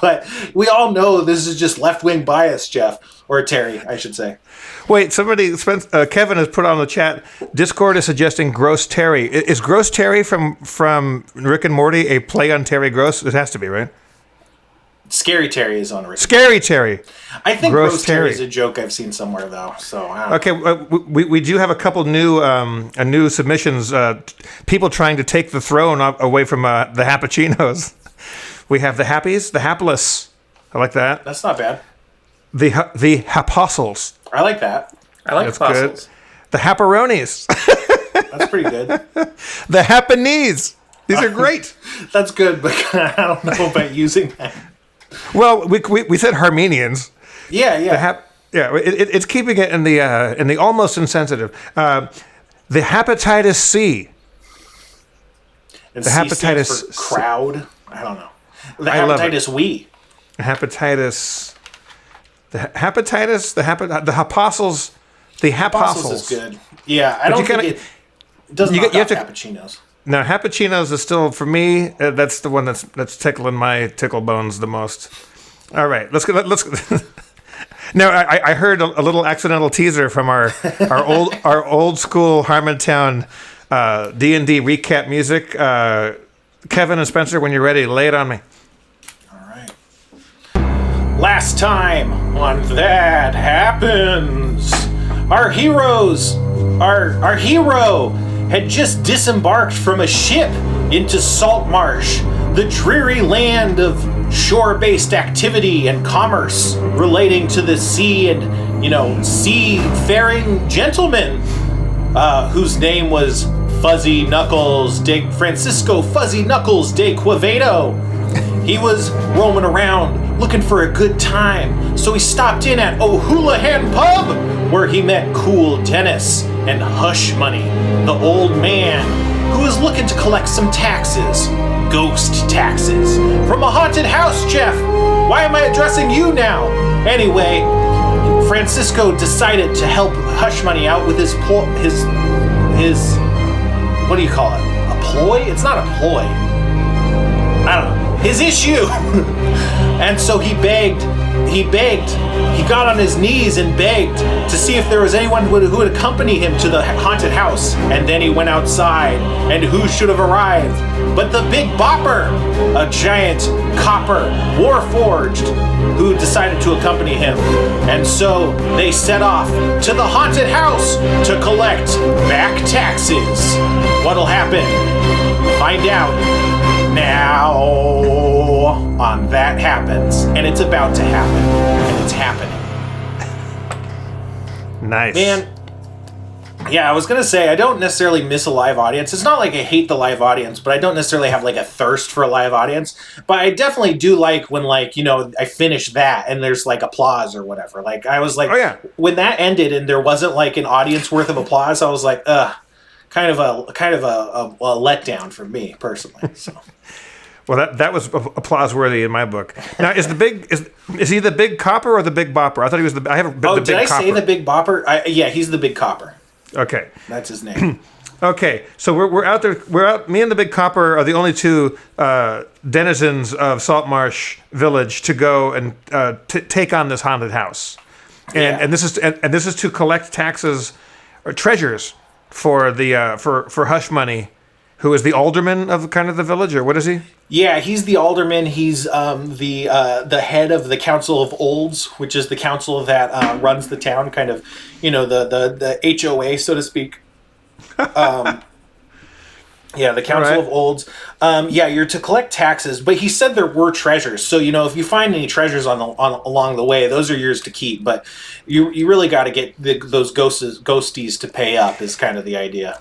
But we all know this is just left-wing bias, Jeff. Or Terry, I should say. Wait, Kevin has put on the chat, Discord is suggesting Gross Terry. Is Gross Terry from Rick and Morty a play on Terry Gross? It has to be, right? Scary Terry is on Rick. Scary Terry. I think Gross Terry is a joke I've seen somewhere, though. So I don't know. Okay, we do have a couple new submissions. People trying to take the throne away from the Happachinos. We have the Happies, the Hapless. I like that. That's not bad. The Happostles. I like that. I like apostles. The Happaronis. That's pretty good. The Happanese. These are great. That's good, but I don't know about using that. Well, we said Harmenians. Yeah. It's keeping it in the almost insensitive. The hepatitis C. And the C hepatitis for crowd. I don't know. The hepatitis we. Hepatitis. The hepatitis. The apostles. The Apostles is good. Yeah, I don't think it doesn't knock out Happachinos. No, Happachinos is still, for me, that's the one that's tickling my tickle bones the most. All right, let's go. Now, I heard a little accidental teaser from our old school Harmontown D&D recap music. Kevin and Spencer, when you're ready, lay it on me. All right. Last time on That Happens, our hero had just disembarked from a ship into Salt Marsh. the dreary land of shore-based activity and commerce relating to the sea and, seafaring gentleman whose name was Francisco Fuzzy Knuckles de Quevedo. He was roaming around looking for a good time, so he stopped in at O'Houlihan Pub, where he met Cool Dennis and Hush Money, the old man who was looking to collect some taxes. Ghost taxes. From a haunted house, Jeff! Why am I addressing you now? Anyway, Francisco decided to help Hush Money out with his what do you call it? A ploy? It's not a ploy. I don't know. His issue. And so he got on his knees and begged to see if there was anyone who would accompany him to the haunted house. And then he went outside, and who should have arrived but the Big Bopper, a giant copper warforged who decided to accompany him. And so they set off to the haunted house to collect back taxes. What'll happen? Find out now on That Happens. And it's about to happen. And it's happening. Nice. Man, yeah, I was going to say, I don't necessarily miss a live audience. It's not like I hate the live audience, but I don't necessarily have like a thirst for a live audience. But I definitely do like when I finish that and there's like applause or whatever. Like I was like, oh, yeah. When that ended and there wasn't like an audience worth of applause, I was like, kind of a letdown for me personally. So. Well, that was applause worthy in my book. Now, is he the Big Copper or the Big Bopper? I thought he was the Big Copper. Did I say the Big Bopper? Yeah, he's the Big Copper. Okay, that's his name. Okay, so we're out there. We're out. Me and the Big Copper are the only two denizens of Saltmarsh Village to go and take on this haunted house, and this is to collect taxes or treasures for the for Hush Money, who is the alderman of kind of the village, or what is he? Yeah, he's the alderman. He's the head of the Council of Olds, which is the council that runs the town, kind of, the HOA, so to speak. The Council of Olds. You're to collect taxes, but he said there were treasures. So, if you find any treasures along the way, those are yours to keep. But you really got to get those ghosties to pay up is kind of the idea.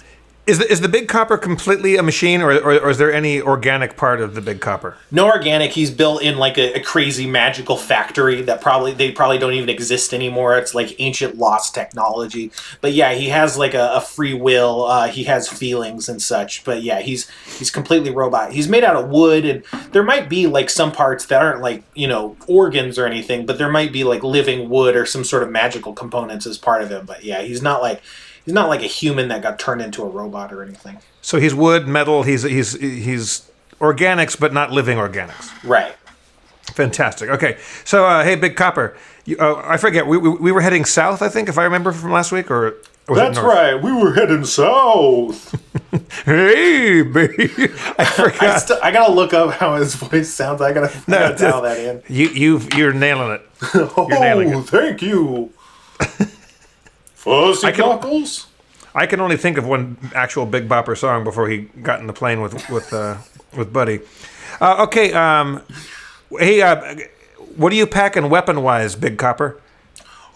Is the Big Copper completely a machine, or is there any organic part of the Big Copper? No organic. He's built in like a crazy magical factory that they probably don't even exist anymore. It's like ancient lost technology. But yeah, he has like a free will. He has feelings and such. But yeah, he's completely robot. He's made out of wood, and there might be like some parts that aren't like organs or anything, but there might be like living wood or some sort of magical components as part of him. But yeah, he's not like a human that got turned into a robot or anything. So he's wood, metal. He's organics, but not living organics. Right. Fantastic. Okay. So hey, Big Copper, I forget. We were heading south, I think, if I remember from last week, or was That's it north? right. We were heading south. Hey, baby. I forgot. I gotta look up how his voice sounds. I gotta dial that in. You're nailing it. You're nailing it. Thank you. Fuzzy Knuckles? I can only think of one actual Big Bopper song before he got in the plane with Buddy. Okay, what are you packing weapon-wise, Big Copper?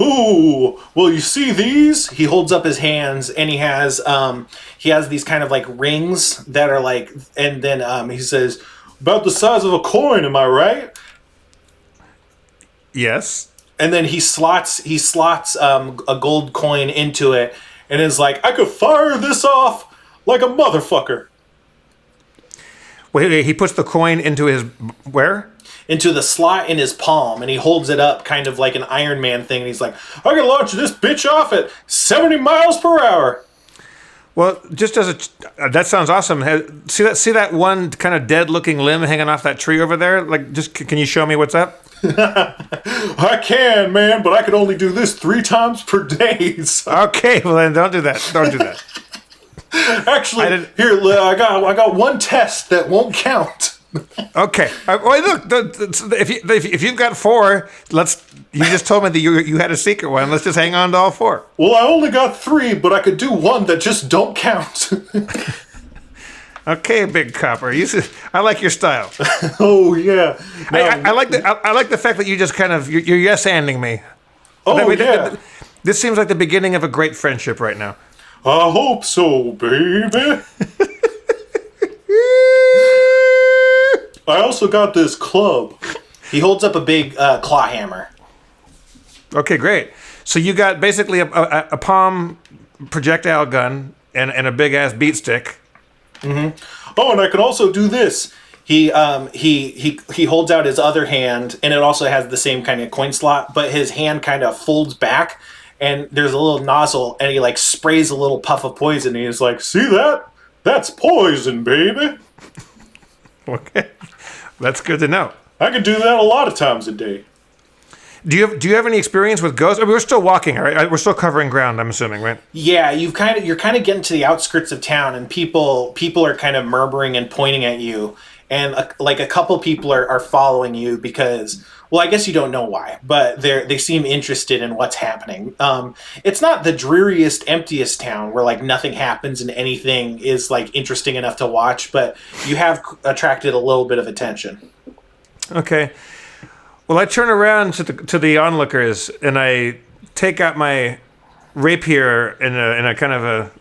Ooh, well, you see these? He holds up his hands, and he has these kind of like rings that are like, and then he says, about the size of a coin, am I right? Yes. And then he slots a gold coin into it, and is like, I could fire this off like a motherfucker. Wait, he puts the coin into his where? Into the slot in his palm, and he holds it up kind of like an Iron Man thing, and he's like, I can launch this bitch off at 70 miles per hour. Well, just that sounds awesome. See that one kind of dead-looking limb hanging off that tree over there? Like, just can you show me what's up? I can, man, but I can only do this 3 times per day. So. Okay, well then don't do that. Don't do that. Actually, I got one test that won't count. Okay. Wait, look. If you've got 4, you just told me that you had a secret one. Let's just hang on to all 4. Well, I only got 3, but I could do one that just don't count. Okay, Big Copper. I like your style. Oh yeah. I like the fact that you just kind of you're yes-anding me. Oh yeah. This seems like the beginning of a great friendship right now. I hope so, baby. I also got this club. He holds up a big claw hammer. Okay, great. So you got basically a palm projectile gun and a big ass beat stick. Oh, and I can also do this. He holds out his other hand, and it also has the same kind of coin slot, but his hand kind of folds back, and there's a little nozzle, and he like sprays a little puff of poison, and he's like, "See that? That's poison, baby." Okay, that's good to know. I could do that a lot of times a day. Do you have any experience with ghosts? I mean, we're still walking, all right? We're still covering ground, I'm assuming, right? Yeah, you're kind of getting to the outskirts of town, and people are kind of murmuring and pointing at you, and like a couple people are following you because, well, I guess you don't know why, but they seem interested in what's happening. It's not the dreariest, emptiest town where like nothing happens and anything is like interesting enough to watch, but you have attracted a little bit of attention. Okay. Well, I turn around to the onlookers and I take out my rapier in a kind of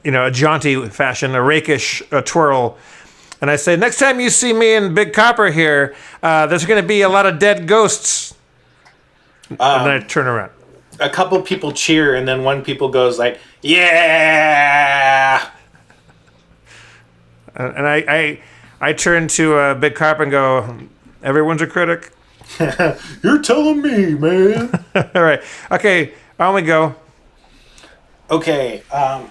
a jaunty fashion, a rakish twirl, and I say, "Next time you see me and Big Copper here, there's going to be a lot of dead ghosts." And then I turn around. A couple people cheer, and then one people goes like, "Yeah!" And I turn to Big Copper and go, "Everyone's a critic." You're telling me, man. All right. Okay. On we go. Okay. Let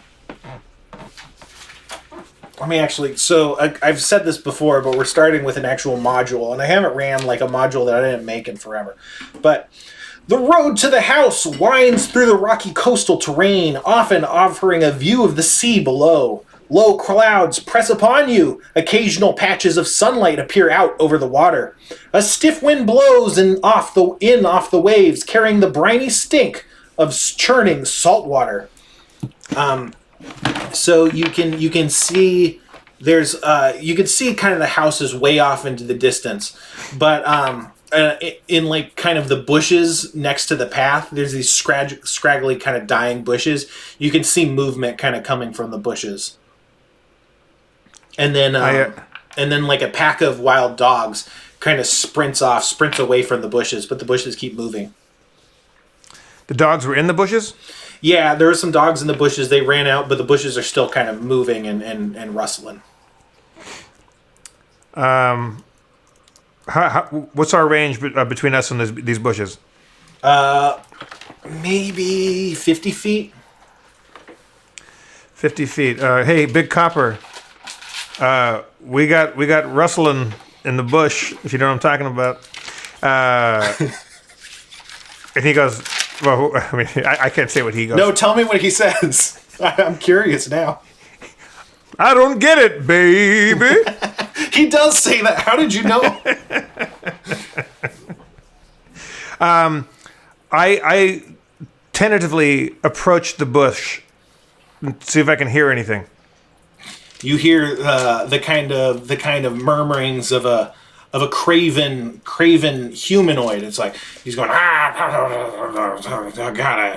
me actually. So I've said this before, but we're starting with an actual module, and I haven't ran like a module that I didn't make in forever. But the road to the house winds through the rocky coastal terrain, often offering a view of the sea below. Low clouds press upon you. Occasional patches of sunlight appear out over the water. A stiff wind blows off the waves, carrying the briny stink of churning salt water. So you can see there's you can see kind of the houses way off into the distance, but in like kind of the bushes next to the path, there's these scraggly kind of dying bushes. You can see movement kind of coming from the bushes. And then like a pack of wild dogs kind of sprints away from the bushes, but the bushes keep moving. The dogs were in the bushes? Yeah, there were some dogs in the bushes. They ran out, but the bushes are still kind of moving and rustling. What's our range between us and these bushes? Maybe 50 feet. 50 feet. Hey, Big Copper. We got rustling in the bush, if you know what I'm talking about. And he goes, well, I mean, I can't say what he goes. No, tell me what he says. I'm curious now. I don't get it, baby. He does say that. How did you know? I tentatively approach the bush and see if I can hear anything. You hear the kind of murmurings of a craven humanoid. It's like he's going,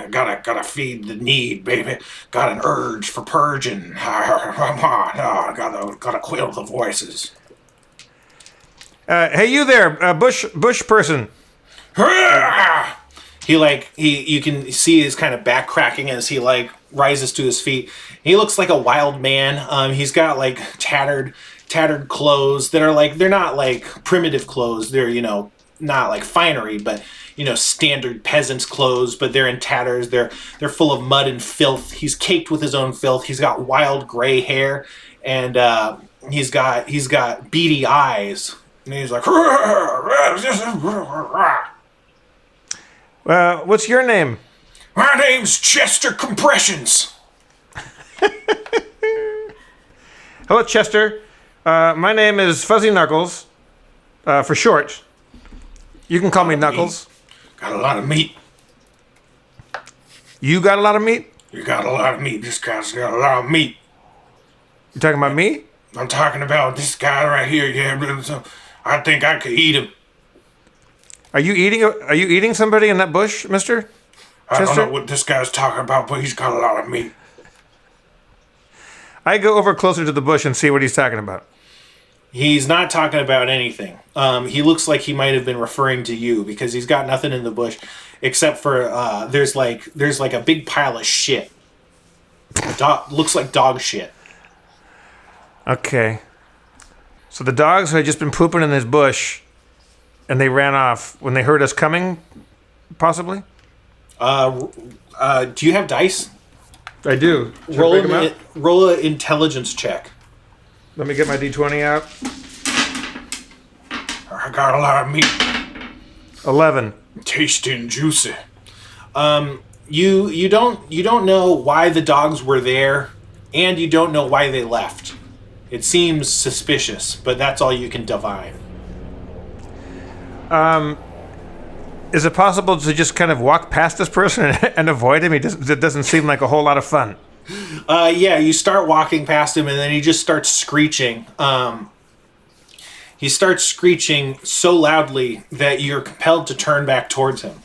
gotta feed the need, baby. Got an urge for purging. Gotta quell the voices. Hey, you there, bush person. You can see his kind of back cracking as he like rises to his feet. He looks like a wild man. He's got like tattered clothes that are like, they're not like primitive clothes. They're, not like finery, but standard peasant's clothes, but they're in tatters. They're full of mud and filth. He's caked with his own filth. He's got wild gray hair, and he's got beady eyes. And he's like, what's your name? My name's Chester Compressions. Hello, Chester. My name is Fuzzy Knuckles, for short. You can call me Knuckles. Got a lot of meat. You got a lot of meat? You got a lot of meat. This guy's got a lot of meat. You talking about me? I'm talking about this guy right here. Yeah, so I think I could eat him. Are you eating somebody in that bush, Mister I don't Chester? know what this guy's talking about, but he's got a lot of meat. I go over closer to the bush and see what he's talking about. He's not talking about anything. He looks like he might have been referring to you because he's got nothing in the bush except for there's like a big pile of shit. Looks like dog shit. Okay. So the dogs had just been pooping in this bush, and they ran off when they heard us coming, possibly? Do you have dice? I do. Roll an intelligence check. Let me get my D20 out. I got a lot of meat. 11. Tasty and juicy. You don't know why the dogs were there, and you don't know why they left. It seems suspicious, but that's all you can divine. Is it possible to just kind of walk past this person and avoid him? It doesn't seem like a whole lot of fun. Yeah, you start walking past him, and then he just starts screeching. He starts screeching so loudly that you're compelled to turn back towards him.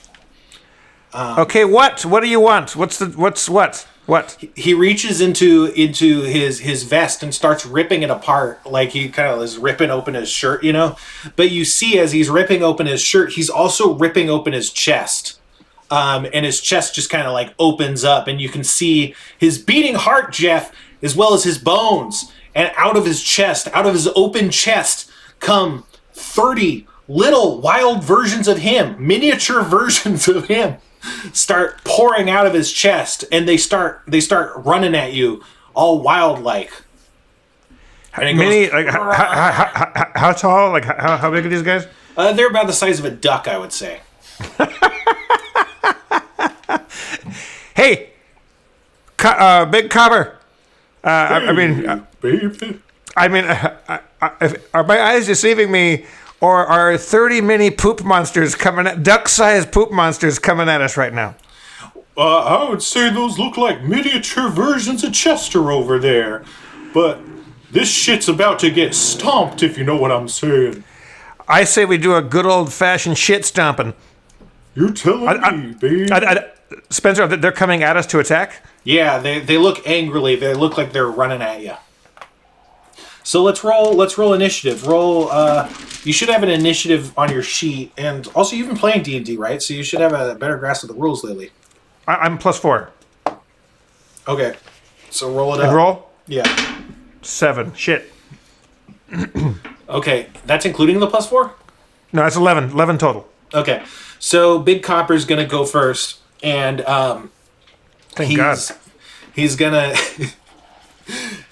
Okay, what? What do you want? What? He reaches into his vest and starts ripping it apart, like he kind of is ripping open his shirt, you know? But you see as he's ripping open his shirt, he's also ripping open his chest. And his chest just kind of like opens up, and you can see his beating heart, Jeff, as well as his bones. And out of his chest, out of his open chest, come 30 little wild versions of him, miniature versions of him, start pouring out of his chest, and they start running at you, all wild like. And Mini, like how tall? Like how big are these guys? They're about the size of a duck, I would say. Hey, Big Copper. Baby. Are my eyes deceiving me, or are 30 mini poop monsters duck-sized poop monsters coming at us right now? I would say those look like miniature versions of Chester over there, but this shit's about to get stomped, if you know what I'm saying. I say we do a good old-fashioned shit stomping. You're telling me, baby. Spencer, they're coming at us to attack? Yeah, they look angrily. They look like they're running at you. So let's roll initiative. You should have an initiative on your sheet, and also you've been playing D&D, right? So you should have a better grasp of the rules lately. I'm +4. Okay, so roll it up. And roll? Yeah. 7. Shit. Okay, that's including the +4? No, that's 11. 11 total. Okay, so Big Copper's gonna go first, and Thank God. He's gonna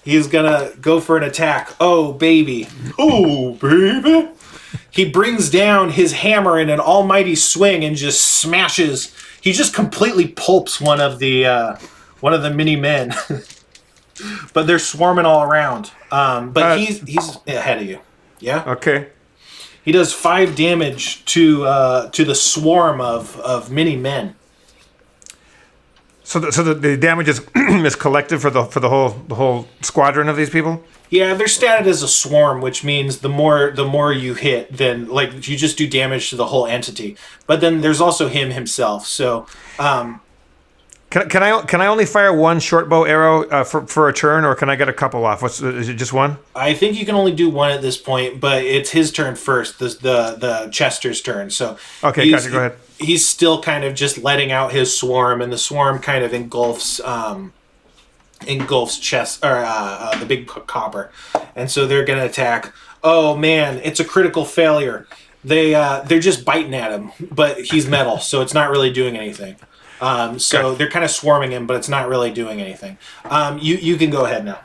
he's gonna go for an attack. Oh baby, He brings down his hammer in an almighty swing and just smashes. He just completely pulps one of the mini men. But they're swarming all around. But he's ahead of you. Yeah. Okay. He does 5 damage to the swarm of mini men. So the damage is is collective for the whole squadron of these people. Yeah, they're statted as a swarm, which means the more you hit, then like you just do damage to the whole entity. But then there's also himself. So, can I only fire one short bow arrow for a turn, or can I get a couple off? Is it just one? I think you can only do one at this point, but it's his turn first. The Chester's turn. So okay, gotcha. Go ahead. He's still kind of just letting out his swarm, and the swarm kind of engulfs chest or the Big Copper, and so they're gonna attack. Oh man, it's a critical failure. They're just biting at him, but he's metal, so it's not really doing anything. So they're kind of swarming him, but it's not really doing anything. You can go ahead now.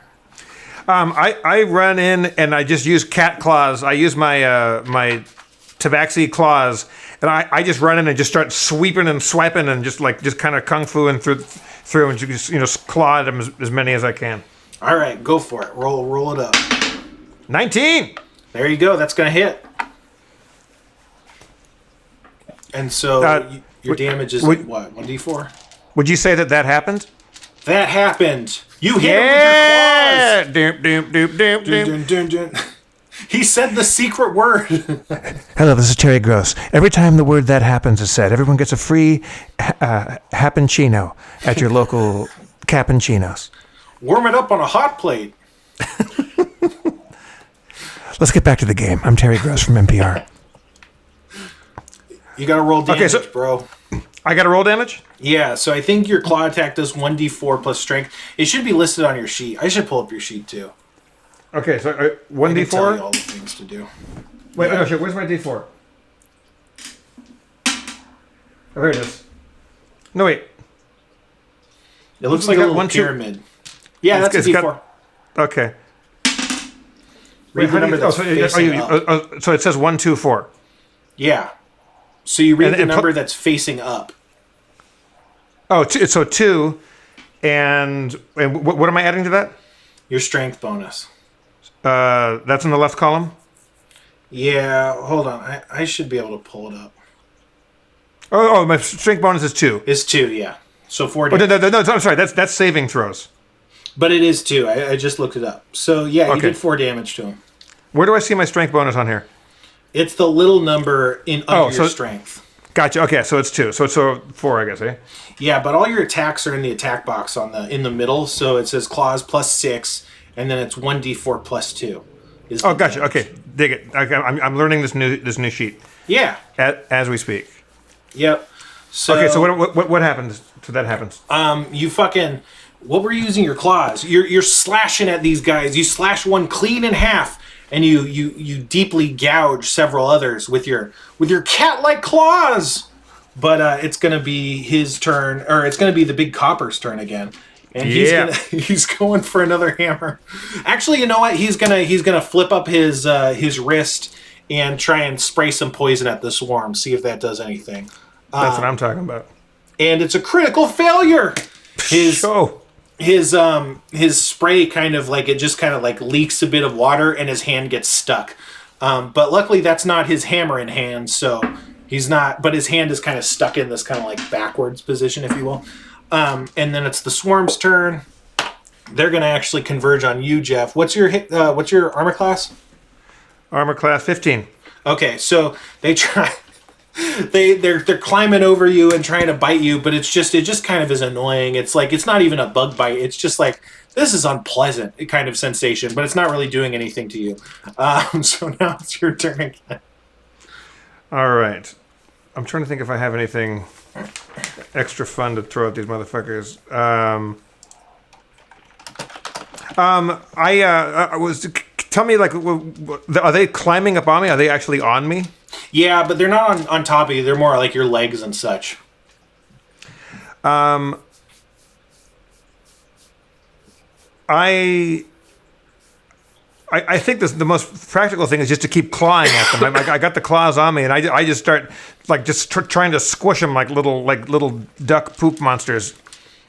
I run in and I just use cat claws. I use my tabaxi claws, and I just run in and just start sweeping and swiping and just kind of kung fu and through and just claw at them as many as I can. All right, go for it. Roll it up. 19. There you go. That's gonna hit. And so your damage is what? 1d4. Would you say that happened? That happened. You hit Yeah. him Doop, doop, doop, doop, with your doop. claws. Dun, dun, dun. He said the secret word. Hello, this is Terry Gross. Every time the word that happens is said, everyone gets a free Happachinos at your local Cappuccinos. Warm it up on a hot plate. Let's get back to the game. I'm Terry Gross from NPR. You gotta roll damage, bro. I got to roll damage? Yeah, so I think your claw attack does 1d4 plus strength. It should be listed on your sheet. I should pull up your sheet too. Okay, so I can tell you 1d4? all the things to do. Wait, no, shit, where's my d4? Oh, here it is. No, wait. It looks It's like a got little 1, 2. pyramid. Yeah, that's a It's d4. got- Okay. Read the number that's so, facing up. so it says 1, 2, 4. Yeah. So you read And- the and number that's facing up. Oh, so 2, and what am I adding to that? Your strength bonus. That's in the left column? Yeah, hold on. I should be able to pull it up. Oh, my strength bonus is 2. It's 2, yeah. So 4 Oh, no, damage. no, I'm sorry, that's saving throws. But it is 2. I just looked it up. So yeah, you Okay. did 4 damage to him. Where do I see my strength bonus on here? It's the little number under so- your strength. Gotcha, okay, so it's 2. So it's 4, I guess, eh? Yeah, but all your attacks are in the attack box in the middle. So it says claws plus 6, and then it's 1d4 plus 2. is Oh, the gotcha, damage. okay, dig it. I'm learning this new sheet Yeah. as we speak. Yep. So, Okay, so what happens? So that happens. you fucking, what were you using your claws? You're slashing at these guys. You slash one clean in half, and you deeply gouge several others with your cat-like claws. But it's gonna be his turn, or it's gonna be the big copper's turn again, and he's going for another hammer. Actually, you know what? He's gonna flip up his wrist and try and spray some poison at the swarm. See if that does anything. That's what I'm talking about. And it's a critical failure. His spray kind of like leaks a bit of water, and his hand gets stuck. But luckily that's not his hammer in hand, so he's not. But his hand is kind of stuck in this kind of like backwards position, if you will. And then it's the swarm's turn. They're going to actually converge on you, Jeff. What's your armor class? Armor class 15. Okay, so they try. They're climbing over you and trying to bite you, but it just kind of is annoying. It's like it's not even a bug bite. It's just like this is unpleasant kind of sensation, but it's not really doing anything to you. So now it's your turn again. All right. I'm trying to think if I have anything extra fun to throw at these motherfuckers. Tell me, like, are they climbing up on me? Are they actually on me? Yeah, but they're not on top of you. They're more like your legs and such. I think the most practical thing is just to keep clawing at them. I got the claws on me, and I just start like trying to squish them like little duck poop monsters.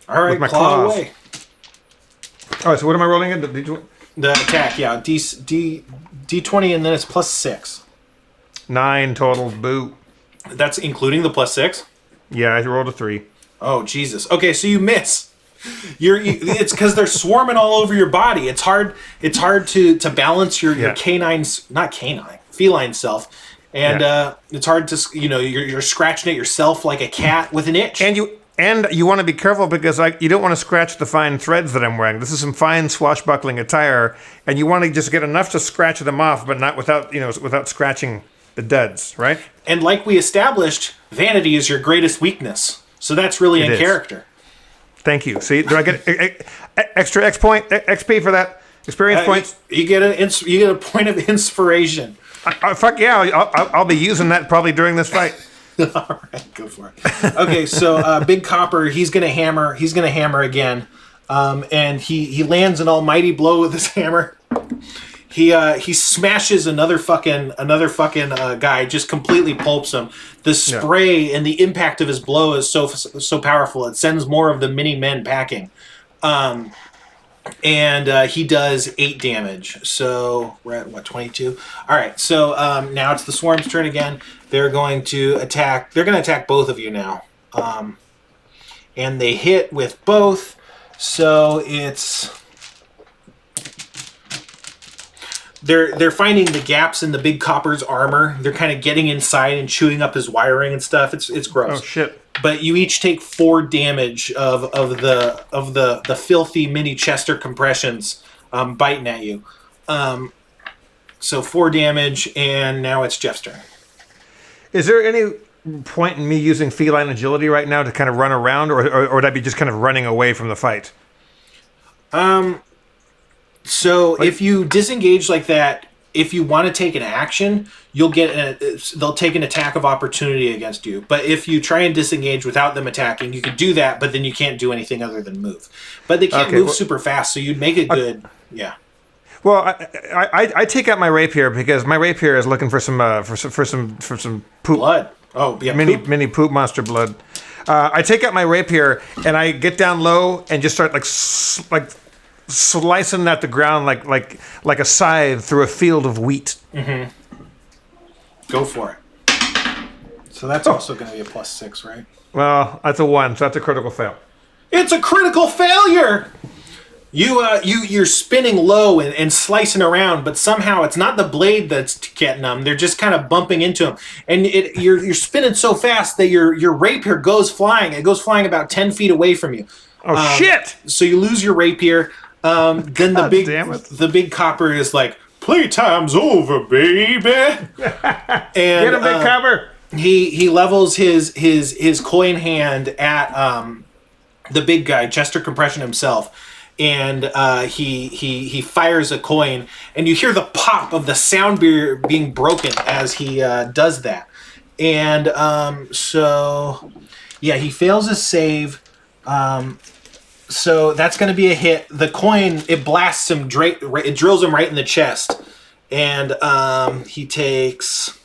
All right, with my claw claws. away. All right, so what am I rolling in? The attack, yeah, D20, and then it's plus 6. 9 total. Boo. That's including the plus 6. Yeah, I rolled a 3. Oh Jesus. Okay, so you miss. It's because they're swarming all over your body. It's hard to balance your feline self, and it's hard to you're scratching at yourself like a cat with an itch. And you want to be careful because you don't want to scratch the fine threads that I'm wearing. This is some fine swashbuckling attire, and you want to just get enough to scratch them off, but not without scratching the duds, right? And like we established, vanity is your greatest weekness, so that's really in character. Thank you. See, do I get extra XP for that? Experience points? You get a point of inspiration. Fuck yeah! I'll be using that probably during this fight. All right, go for it. Okay, so Big Copper, he's gonna hammer again, and he lands an almighty blow with his hammer. He smashes another fucking guy, just completely pulps him. The spray and the impact of his blow is so powerful. It sends more of the mini men packing, and he does 8 damage. So we're at 22. All right, so now it's the swarm's turn again. They're going to attack. They're going to attack both of you now, and they hit with both. So it's they're finding the gaps in the Big Copper's armor. They're kind of getting inside and chewing up his wiring and stuff. It's gross. Oh shit! But you each take 4 damage of the filthy mini Chester compressions biting at you. So 4 damage, and now it's Jeff's turn. Is there any point in me using feline agility right now to kind of run around, or would I be just kind of running away from the fight? So if you disengage like that, if you want to take an action, they'll take an attack of opportunity against you. But if you try and disengage without them attacking, you could do that, but then you can't do anything other than move. But they can't move super fast, so you'd make it good. Yeah. Well, I take out my rapier because my rapier is looking for some poop Blood. Oh, yeah. mini poop monster blood. I take out my rapier and I get down low and just start like slicing at the ground like a scythe through a field of wheat. Mm-hmm. Go for it. So that's also going to be a +6, right? Well, that's a 1, so that's a critical fail. It's a critical failure. You're spinning low and slicing around, but somehow it's not the blade that's getting them. They're just kind of bumping into them, and you're spinning so fast that your rapier goes flying. It goes flying about 10 feet away from you. Oh shit! So you lose your rapier. Then the big copper is like, "Playtime's over, baby." And get him, Big Copper. He levels his coin hand at the big guy, Chester Compression himself. And he fires a coin, and you hear the pop of the sound being broken as he does that. And so he fails his save. So that's going to be a hit. The coin, it blasts him, it drills him right in the chest, and he takes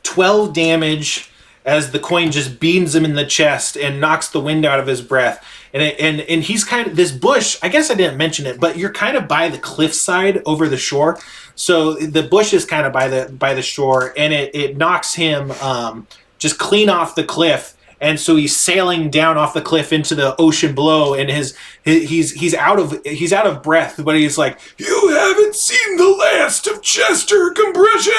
12 damage as the coin just beams him in the chest and knocks the wind out of his breath. And he's kind of, this bush, I guess I didn't mention it, but you're kind of by the cliffside over the shore. So the bush is kind of by the shore, and it knocks him just clean off the cliff. And so he's sailing down off the cliff into the ocean below, and he's out of breath, but he's like, "You haven't seen the last of Chester Compression!"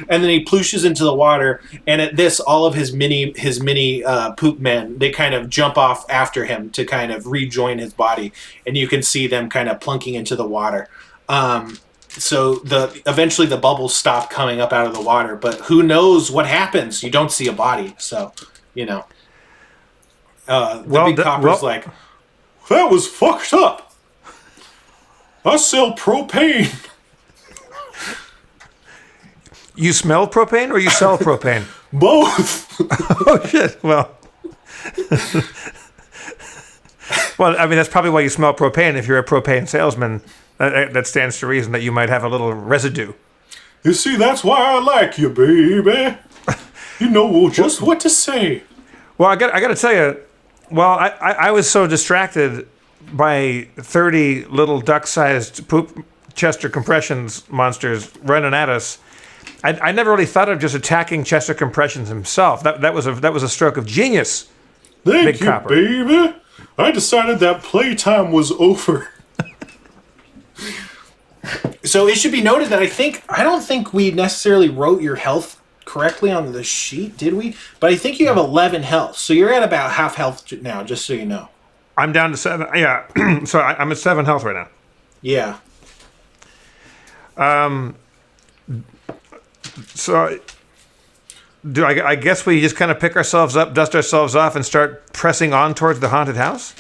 And then he plooshes into the water, and at this, all of his mini poop men, they kind of jump off after him to kind of rejoin his body, and you can see them kind of plunking into the water. So eventually the bubbles stop coming up out of the water, but who knows what happens? You don't see a body, so the big copper's like, "That was fucked up. I sell propane." You smell propane or you sell propane? Both. Oh shit! Well, I mean that's probably why you smell propane. If you're a propane salesman, that stands to reason that you might have a little residue. You see, that's why I like you, baby. You know just what to say. Well, I got to tell you, I was so distracted by 30 little duck-sized poop Chester Compressions monsters running at us. I never really thought of just attacking Chester Compressions himself. That was a stroke of genius. Thank Big you, Copper. baby. I decided that playtime was over. So it should be noted that I don't think we necessarily wrote your health correctly on the sheet, did we? But I think you have 11 health, so you're at about half health now, just so you know. I'm down to 7. Yeah, so I'm at 7 health right now. Yeah. So, I guess we just kind of pick ourselves up, dust ourselves off, and start pressing on towards the haunted house?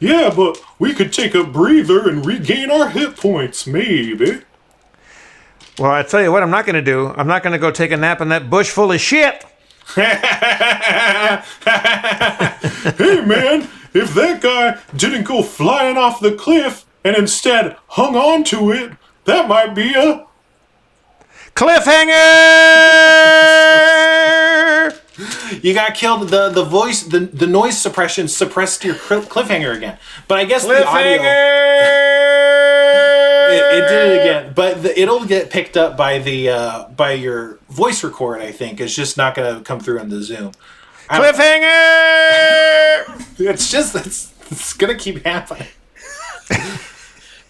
Yeah, but we could take a breather and regain our hit points, maybe. Well, I tell you what I'm not going to do. I'm not going to go take a nap in that bush full of shit. Hey, man, if that guy didn't go flying off the cliff and instead hung on to it, that might be a... cliffhanger! You got killed. The voice, the noise suppression suppressed your cliffhanger again. But I guess the audio... It did it again. But it'll get picked up by by your voice record, I think. It's just not going to come through on the Zoom. Cliffhanger! It's gonna keep happening.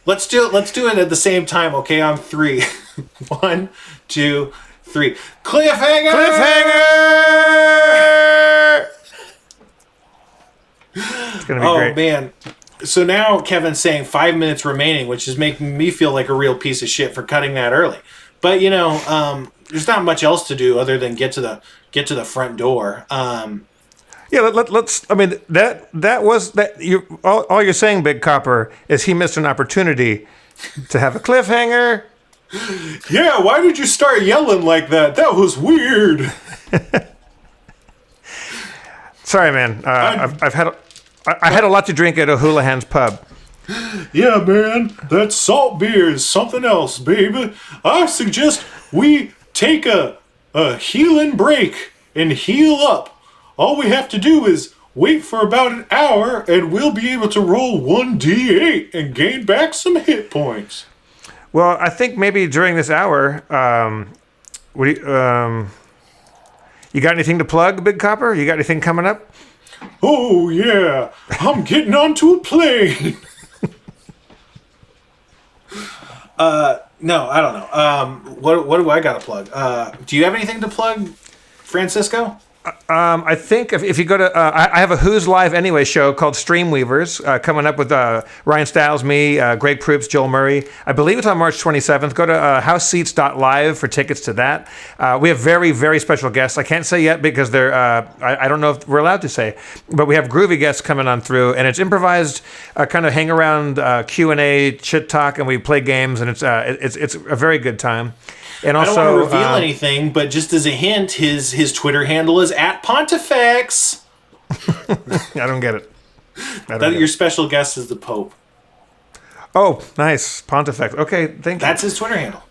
Let's do it at the same time, okay? On 3. 1, 2, 3. Cliffhanger! It's gonna be great. Oh man. So now Kevin's saying 5 minutes remaining, which is making me feel like a real piece of shit for cutting that early. But there's not much else to do other than get to the front door. Yeah, let's. I mean, that was that. All you're saying, Big Copper, is he missed an opportunity to have a cliffhanger. Yeah, why did you start yelling like that? That was weird. Sorry, man. I had a lot to drink at O'Houlihan's pub. Yeah, man, that salt beer is something else, baby. I suggest we take a healing break and heal up. All we have to do is wait for about an hour, and we'll be able to roll 1d8 and gain back some hit points. Well, I think maybe during this hour, you got anything to plug, Big Copper? You got anything coming up? Oh, yeah. I'm getting onto a plane. No, I don't know. What do I got to plug? Do you have anything to plug, Francisco? I think if you go to, I have a Who's Live Anyway show called Streamweavers coming up with Ryan Stiles, me, Greg Proops, Joel Murray. I believe it's on March 27th. Go to houseseats.live for tickets to that. We have very, very special guests. I can't say yet because they're, I don't know if we're allowed to say, but we have groovy guests coming on through, and it's improvised kind of hang around Q&A, chit talk, and we play games, and it's a very good time. And also, I don't want to reveal anything, but just as a hint, his Twitter handle is @Pontifex. I don't get it. Your special guest is the Pope. Oh, nice. Pontifex. Okay, thank you. That's his Twitter handle.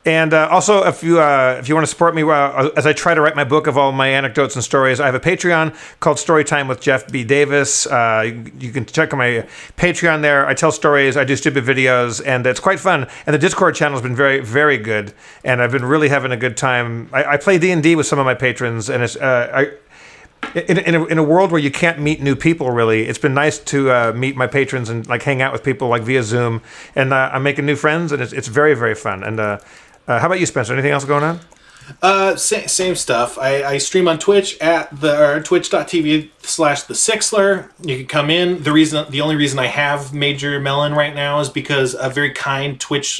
And also, if you want to support me as I try to write my book of all my anecdotes and stories, I have a Patreon called Storytime with Jeff B. Davis. You can check on my Patreon there. I tell stories, I do stupid videos, and it's quite fun. And the Discord channel has been very, very good, and I've been really having a good time. I play D&D with some of my patrons, and it's in a world where you can't meet new people, really, it's been nice to meet my patrons and like hang out with people like via Zoom, and I'm making new friends, and it's very, very fun. And how about you, Spencer? Anything else going on? Same stuff. I stream on Twitch at twitch.tv/thesixler. You can come in. The only reason I have Major Melon right now is because a very kind Twitch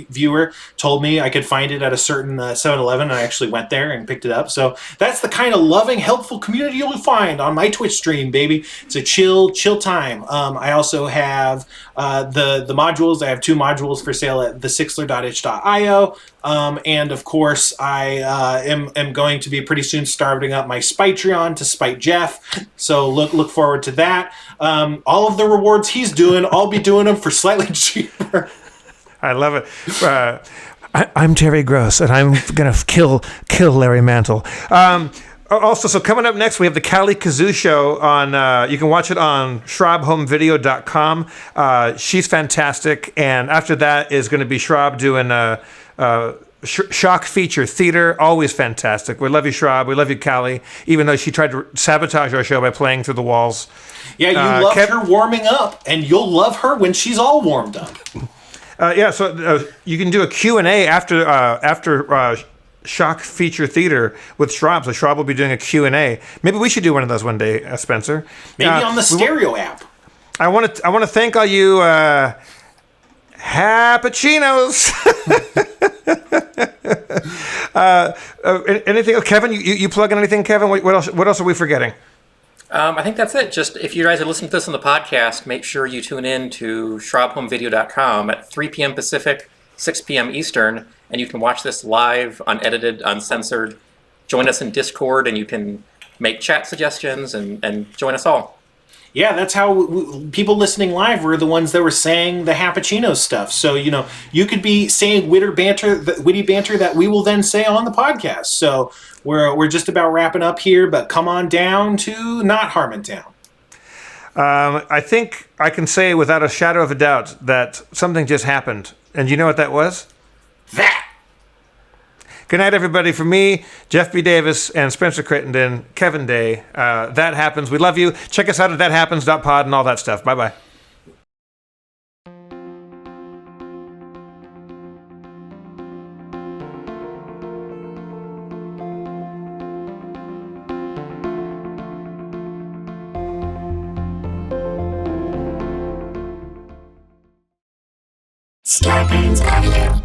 viewer told me I could find it at a certain 7-Eleven, and I actually went there and picked it up. So that's the kind of loving, helpful community you'll find on my Twitch stream, baby. It's a chill time. I also have the modules. I have 2 modules for sale at thesixler.itch.io. And of course, I am going to be pretty soon starting up my Spitreon to spite Jeff. So look forward to that. All of the rewards he's doing, I'll be doing them for slightly cheaper. I love it. I'm Terry Gross, and I'm gonna kill Larry Mantle. Also, so coming up next, we have the Cali Kazoo show on. You can watch it on ShrobHomeVideo.com. She's fantastic, and after that is going to be Shrob doing shock feature theater. Always fantastic. We love you, Shrob. We love you, Cali. Even though she tried to sabotage our show by playing through the walls. Yeah, you loved her warming up, and you'll love her when she's all warmed up. So you can do a Q&A after Shock Feature Theater with Schrob. So Schrob will be doing a Q&A. Maybe we should do one of those one day, Spencer. Maybe on the Stereo app. I want to thank all you Happachinos. Anything, Kevin? You plug in anything, Kevin? What else are we forgetting? I think that's it. Just if you guys are listening to this on the podcast, make sure you tune in to ShrobHomeVideo.com at 3 p.m. Pacific, 6 p.m. Eastern, and you can watch this live, unedited, uncensored. Join us in Discord, and you can make chat suggestions and join us all. Yeah, that's how people listening live were the ones that were saying the Happachinos stuff. So, you could be saying witty banter that we will then say on the podcast. So we're just about wrapping up here, but come on down to not Harmontown. I think I can say without a shadow of a doubt that something just happened. And you know what that was? That! Good night, everybody. For me, Jeff B. Davis, and Spencer Crittenden, Kevin Day. That Happens. We love you. Check us out at thathappens.pod and all that stuff. Bye-bye. Scarpins Avenue.